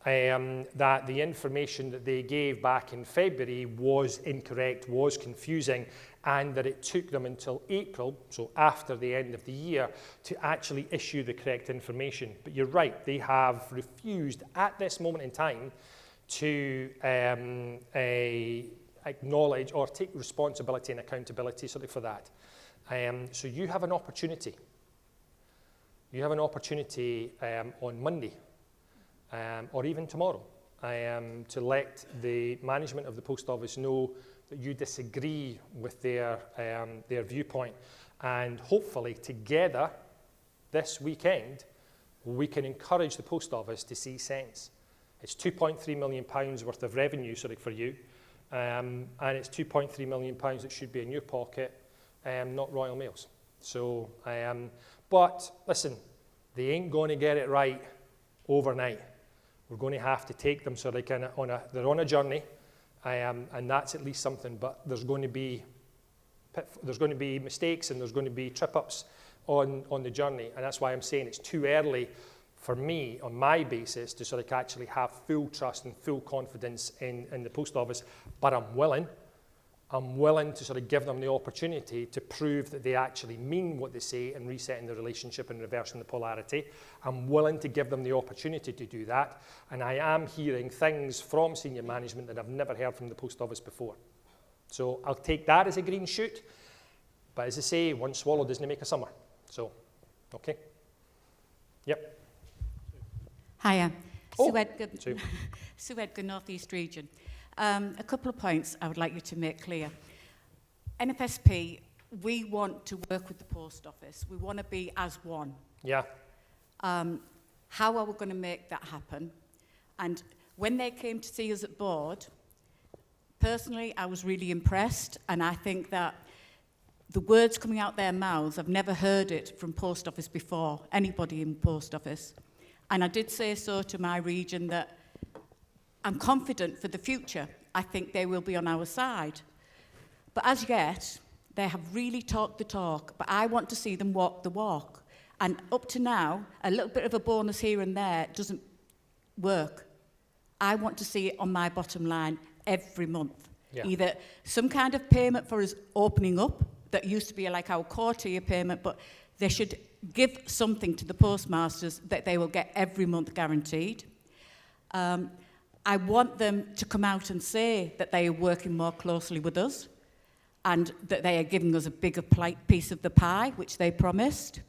that the information that they gave back in February was incorrect, was confusing, and that it took them until April, so after the end of the year, to actually issue the correct information. But you're right, they have refused at this moment in time to acknowledge or take responsibility and accountability sort of for that. So you have an opportunity. You have an opportunity on Monday, or even tomorrow, to let the management of the post office know that you disagree with their viewpoint, and hopefully together this weekend we can encourage the post office to see sense. It's £2.3 million worth of revenue sort of for you, and it's £2.3 million that should be in your pocket, not Royal Mail's. So, but listen, they ain't going to get it right overnight. We're going to have to take them sort of kind of they're on a journey, and that's at least something. But there's going to be mistakes and there's going to be trip-ups on the journey, and that's why I'm saying it's too early for me, on my basis, to sort of actually have full trust and full confidence in the post office. But I'm willing to sort of give them the opportunity to prove that they actually mean what they say and resetting the relationship and reversing the polarity. I'm willing to give them the opportunity to do that. And I am hearing things from senior management that I've never heard from the post office before. So I'll take that as a green shoot. But as I say, one swallow doesn't make a summer. So, okay. Yep. Hiya. Oh, Sue Edgar, North East Region. A couple of points I would like you to make clear. NFSP, we want to work with the post office. We want to be as one. Yeah. How are we going to make that happen? And when they came to see us at board, personally, I was really impressed, and I think that the words coming out their mouths, I've never heard it from post office before, anybody in post office. And I did say so to my region that I'm confident for the future. I think they will be on our side. But as yet, they have really talked the talk, but I want to see them walk the walk. And up to now, a little bit of a bonus here and there doesn't work. I want to see it on my bottom line every month. Yeah. Either some kind of payment for us opening up, that used to be like our quarter-year payment, but they should give something to the postmasters that they will get every month guaranteed. I want them to come out and say that they are working more closely with us and that they are giving us a bigger piece of the pie, which they promised.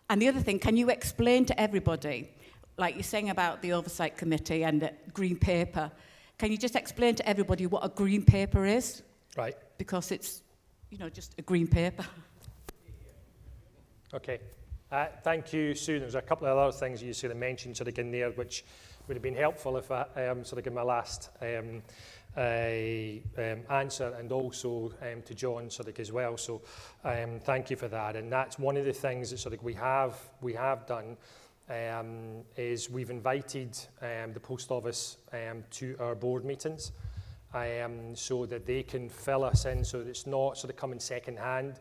And the other thing, can you explain to everybody, like you're saying about the Oversight Committee and the green paper, can you just explain to everybody what a green paper is? Right. Because it's, just a green paper. Okay. Thank you, Sue. There's a couple of other things you sort of mentioned sort of in there, which would have been helpful if I sort of give my last answer, and also to John sort of as well. So thank you for that. And that's one of the things that sort of we have done is we've invited the Post Office to our board meetings so that they can fill us in, so that it's not sort of coming second hand.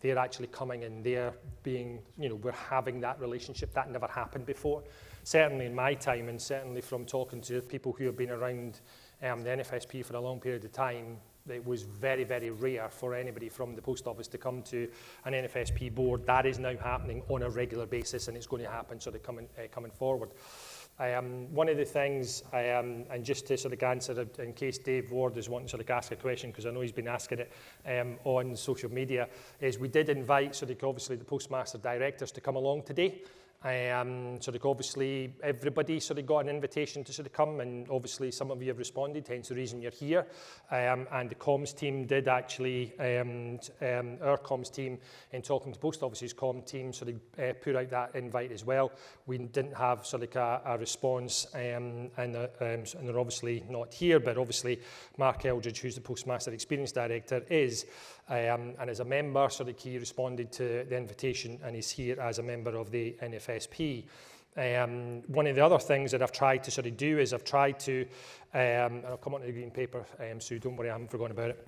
They're actually coming and they're being, we're having that relationship. That never happened before. Certainly in my time, and certainly from talking to people who have been around the NFSP for a long period of time, it was very, very rare for anybody from the Post Office to come to an NFSP board. That is now happening on a regular basis, and it's going to happen sort of coming forward. One of the things, and just to sort of answer in case Dave Ward is wanting to sort of ask a question, because I know he's been asking it on social media, is we did invite sort of obviously the Postmaster directors to come along today. Sort of obviously everybody sort of got an invitation to sort of come, and obviously some of you have responded, hence the reason you're here. And the comms team did actually, our comms team, in talking to Post Office's comm team, sort of put out that invite as well. We didn't have sort of a response, and they're obviously not here, but obviously Mark Eldridge, who's the Postmaster Experience Director, is. And as a member, sort of he responded to the invitation, and he's here as a member of the NFSP. One of the other things that I've tried to sort of do is I've tried to, and I'll come on to the green paper, Sue, don't worry, I haven't forgotten about it.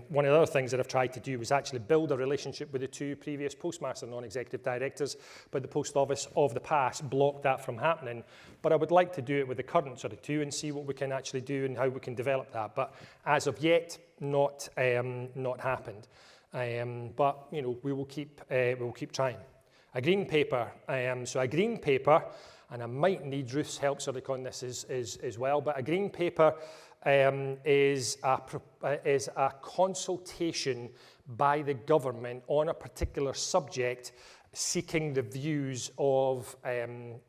One of the other things that I've tried to do was actually build a relationship with the two previous Postmaster non-executive directors, but the Post Office of the past blocked that from happening. But I would like to do it with the current sort of two and see what we can actually do and how we can develop that. But as of yet, not happened. But we will keep trying. A green paper. So a green paper, and I might need Ruth's help sort of on this as well. But a green paper is a consultation by the government on a particular subject, seeking the views of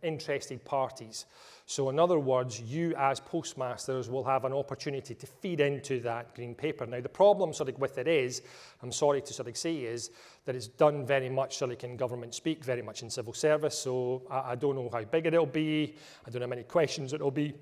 interested parties. So in other words, you as Postmasters will have an opportunity to feed into that green paper. Now the problem sort of with it is, I'm sorry to sort of say, is that it's done very much sort of in government speak, very much in civil service. So I don't know how big it'll be. I don't know how many questions it'll be.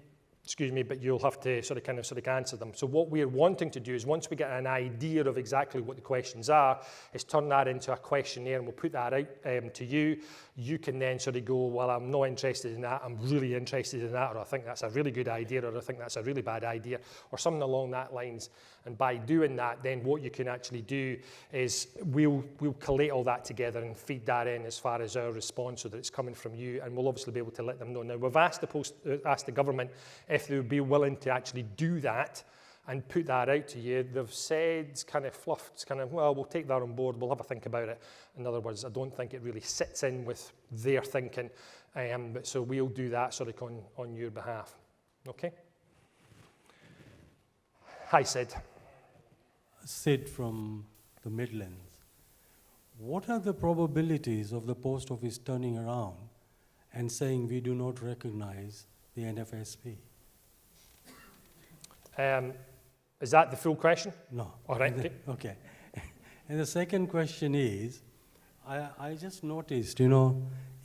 Excuse me, but you'll have to sort of answer them. So what we're wanting to do is, once we get an idea of exactly what the questions are, is turn that into a questionnaire, and we'll put that out to you. You can then sort of go, well, I'm not interested in that, I'm really interested in that, or I think that's a really good idea, or I think that's a really bad idea, or something along that lines. And by doing that, then what you can actually do is we'll collate all that together and feed that in as far as our response, so that it's coming from you, and we'll obviously be able to let them know. Now, we've asked the government if they would be willing to actually do that and put that out to you. They've said, kind of fluffed, well, we'll take that on board, we'll have a think about it. In other words, I don't think it really sits in with their thinking, but so we'll do that sort of on your behalf. Okay? Hi, Sid. Sid from the Midlands. What are the probabilities of the Post Office turning around and saying we do not recognize the NFSP? Is that the full question? No. All right. Okay. And the second question is, I just noticed,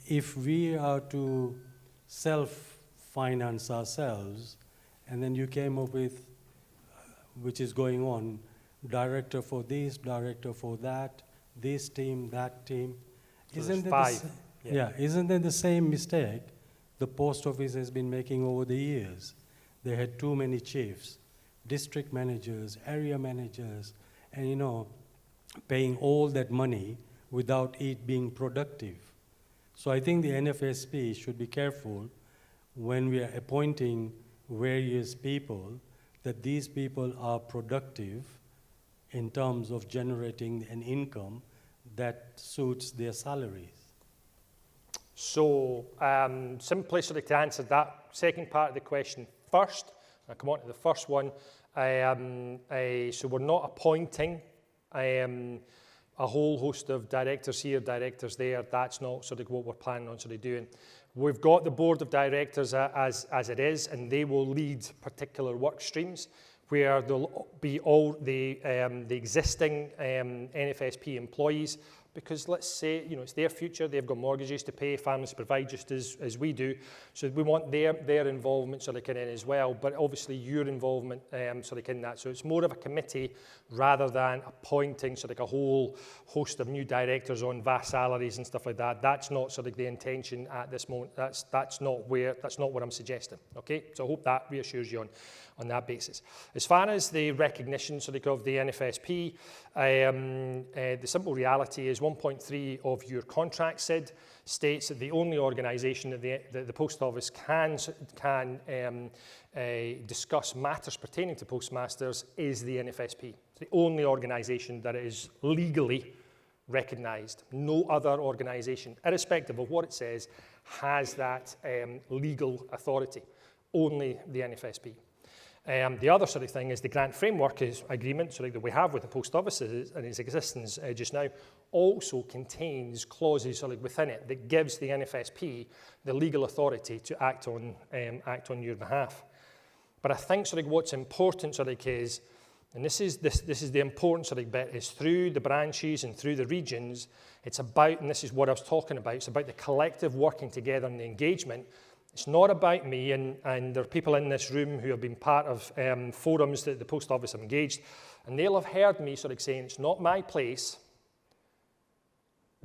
if we are to self-finance ourselves, and then you came up with, which is going on, director for this, director for that, this team, that team. So isn't five. Isn't that the same mistake the Post Office has been making over the years? They had too many chiefs, district managers, area managers, and paying all that money without it being productive. So I think the NFSP should be careful when we are appointing various people, that these people are productive in terms of generating an income that suits their salaries. So simply sort of to answer that second part of the question first, I'll come on to the first one. So we're not appointing a whole host of directors here, directors there. That's not sort of what we're planning on sort of doing. We've got the board of directors as it is, and they will lead particular work streams where there'll be all the existing NFSP employees because let's say, it's their future, they've got mortgages to pay, families to provide just as we do, so we want their involvement sort of in as well, but obviously your involvement sort of in that. So it's more of a committee rather than appointing sort of a whole host of new directors on vast salaries and stuff like that. That's not sort of the intention at this moment. That's not what I'm suggesting. Okay, so I hope that reassures you on that basis. As far as the recognition sort of the NFSP, the simple reality is 1.3 of your contract states that the only organisation that the Post Office can discuss matters pertaining to Postmasters is the NFSP. It's the only organisation that is legally recognised. No other organisation, irrespective of what it says, has that legal authority. Only the NFSP. The other sort of thing is the grant framework agreement that we have with the Post Office and its existence just now also contains clauses within it that gives the NFSP the legal authority to act on your behalf. But I think what's important is, and this is the important bit, is through the branches and through the regions, it's about, and this is what I was talking about, it's about the collective working together and the engagement. It's not about me, and there are people in this room who have been part of forums that the Post Office have engaged, and they'll have heard me saying it's not my place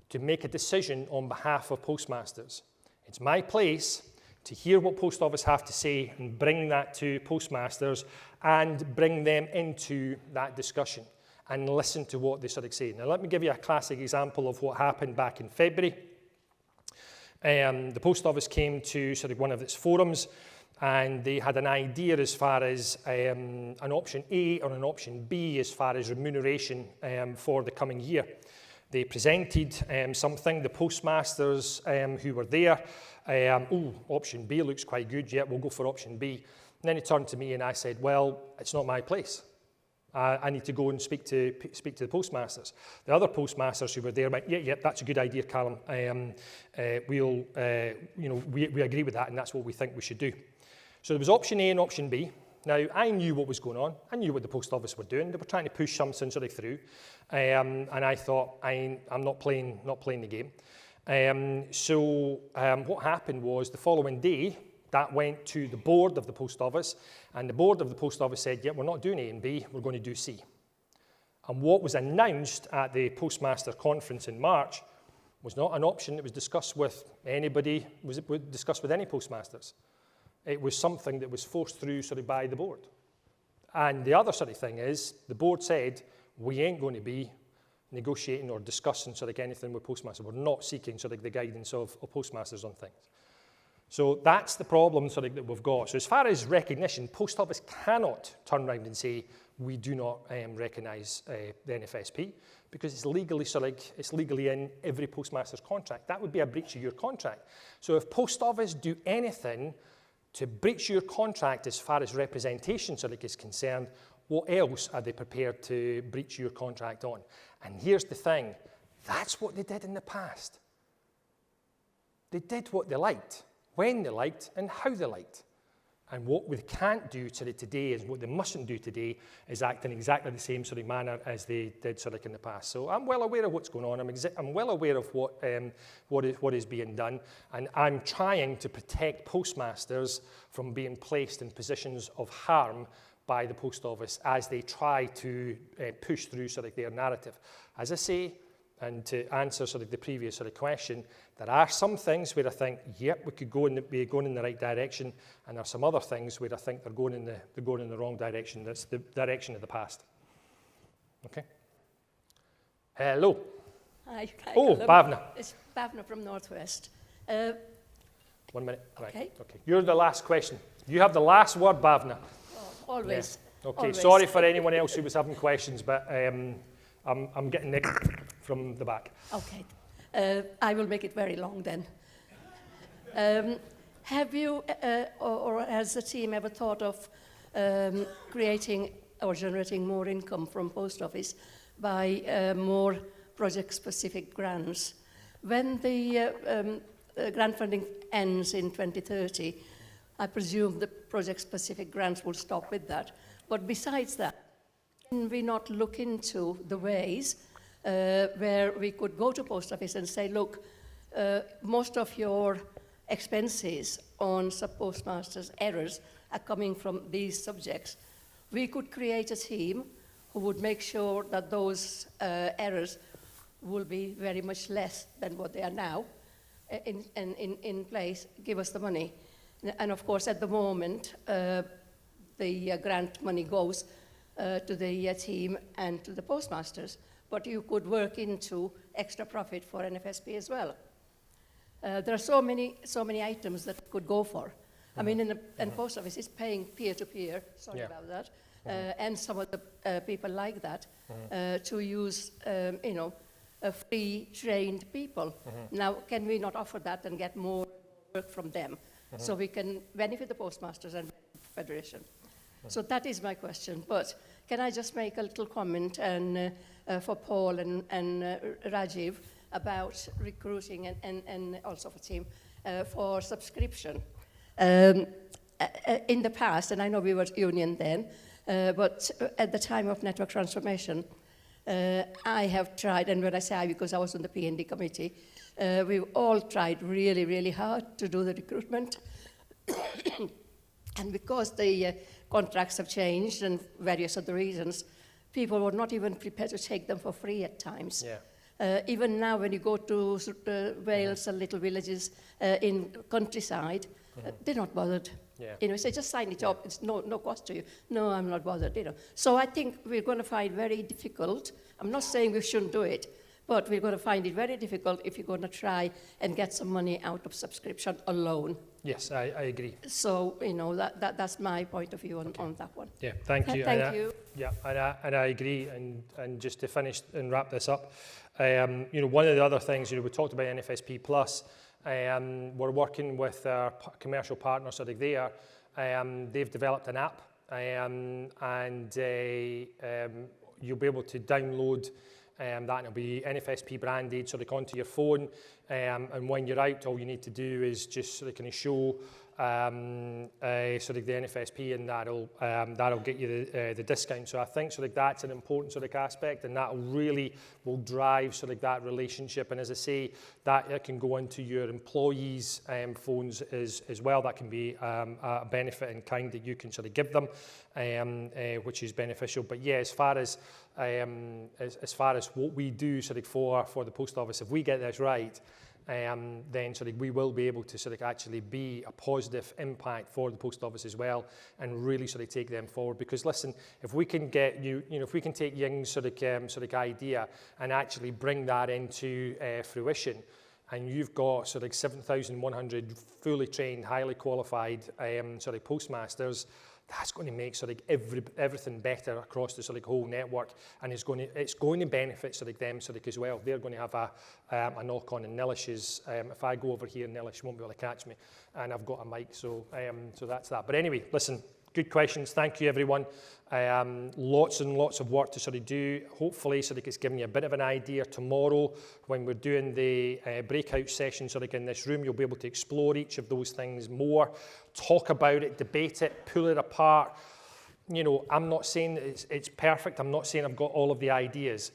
to make a decision on behalf of Postmasters. It's my place to hear what Post Office have to say and bring that to Postmasters and bring them into that discussion and listen to what they say. Now let me give you a classic example of what happened back in February. The Post Office came to one of its forums and they had an idea as far as an option A or an option B as far as remuneration for the coming year. They presented something, the Postmasters who were there, option B looks quite good, yeah, we'll go for option B. And then he turned to me and I said, well, it's not my place. I need to go and speak to the Postmasters. The other Postmasters who were there went, yeah, that's a good idea, Calum. We agree with that, and that's what we think we should do. So there was option A and option B. Now, I knew what was going on. I knew what the Post Office were doing. They were trying to push something through, and I thought, I'm not playing the game. So what happened was the following day, that went to the board of the Post Office, and the board of the Post Office said, yeah, we're not doing A and B, we're going to do C. And what was announced at the Postmaster conference in March was not an option that was discussed with anybody, was discussed with any Postmasters. It was something that was forced through by the board. And the other thing is, the board said, we ain't going to be negotiating or discussing anything with Postmasters. We're not seeking the guidance of Postmasters on things. So that's the problem that we've got. So as far as recognition, Post Office cannot turn around and say, we do not recognise the NFSP, because it's legally in every Postmaster's contract. That would be a breach of your contract. So if Post Office do anything to breach your contract as far as representation is concerned, what else are they prepared to breach your contract on? And here's the thing, that's what they did in the past. They did what they liked, when they liked, and how they liked. And what we can't do today is what they mustn't do today is act in exactly the same manner as they did in the past. So I'm well aware of what's going on. I'm well aware of what is being done, and I'm trying to protect Postmasters from being placed in positions of harm by the Post Office as they try to push through their narrative. As I say, and to answer the previous question, there are some things where I think, yep, we could be going in the right direction, and there are some other things where I think they're going in the wrong direction. That's the direction of the past. Okay. Hello. Hi. Oh, Bhavna. It's Bhavna from Northwest. 1 minute. Okay. Right. Okay. You're the last question. You have the last word, Bhavna. Oh, always. Yeah. Okay. Always. Sorry for anyone else who was having questions, but I'm getting Nick from the back. Okay. I will make it very long then. Have you or has the team ever thought of creating or generating more income from Post Office by more project-specific grants? When the grant funding ends in 2030, I presume the project-specific grants will stop with that. But besides that, can we not look into the ways where we could go to post office and say, look, most of your expenses on Postmasters errors are coming from these subjects. We could create a team who would make sure that those errors will be very much less than what they are now in place, give us the money. And of course, at the moment, the grant money goes to the team and to the postmasters, but you could work into extra profit for NFSP as well. There are so many items that could go for. I mean, and post office is paying peer-to-peer, sorry about that, and some of the people like that, to use, you know, free trained people. Now, can we not offer that and get more work from them? So we can benefit the postmasters and federation. So that is my question. But can I just make a little comment and for Paul and Rajiv about recruiting and also for team for subscription. In the past, and I know we were union then, but at the time of network transformation, I have tried, and when I say I, because I was on the P&D committee, we've all tried really, really hard to do the recruitment. And because the contracts have changed and various other reasons, people were not even prepared to take them for free at times. Even now, when you go to Wales and little villages in countryside, they're not bothered. You know, say, just sign it up, it's no cost to you. No, I'm not bothered, you know. So I think we're going to find very difficult, I'm not saying we shouldn't do it, but we're going to find it very difficult if you're going to try and get some money out of subscription alone. Yes, I agree. So, you know, that's my point of view on that one. Yeah, thank you. Thank you. Yeah, and I agree. And just to finish and wrap this up, you know, one of the other things, you know, we talked about NFSP Plus. We're working with our commercial partners sort of there. They've developed an app, and you'll be able to download that, and it'll be NFSP branded sort of onto your phone. And when you're out, all you need to do is just sort of kind of show sort of the NFSP, and that'll get you the discount. So I think sort of that's an important sort of aspect, and that really will drive sort of that relationship. And as I say, that can go into your employees' phones as well. That can be a benefit in kind that you can sort of give them, which is beneficial. But yeah, as far as what we do sort of for the post office, if we get this right, then sort of we will be able to sort of actually be a positive impact for the post office as well, and really sort of take them forward. Because listen, if we can get you know, if we can take Ying's sort of idea and actually bring that into fruition, and you've got sort of 7,100 fully trained, highly qualified sort of postmasters, that's going to make sort of everything better across the sort of whole network, and it's going to benefit sort of them sort of as well. They're going to have a knock on, and Nilish is, if I go over here, Nilish won't be able to catch me, and I've got a mic, so that's that. But anyway, listen, good questions. Thank you, everyone. Lots and lots of work to sort of do. Hopefully, sort of it's given you a bit of an idea. Tomorrow, when we're doing the breakout sessions sort of in this room, you'll be able to explore each of those things more, talk about it, debate it, pull it apart. You know, I'm not saying it's perfect. I'm not saying I've got all of the ideas,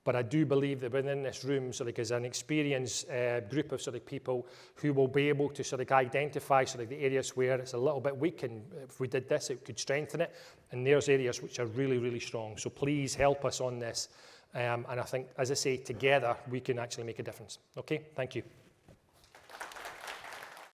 but I do believe that within this room sort of is an experienced group of sort of people who will be able to sort of identify sort of the areas where it's a little bit weak, and if we did this, it could strengthen it. And there's areas which are really, really strong. So please help us on this. And I think, as I say, together we can actually make a difference. Okay, thank you.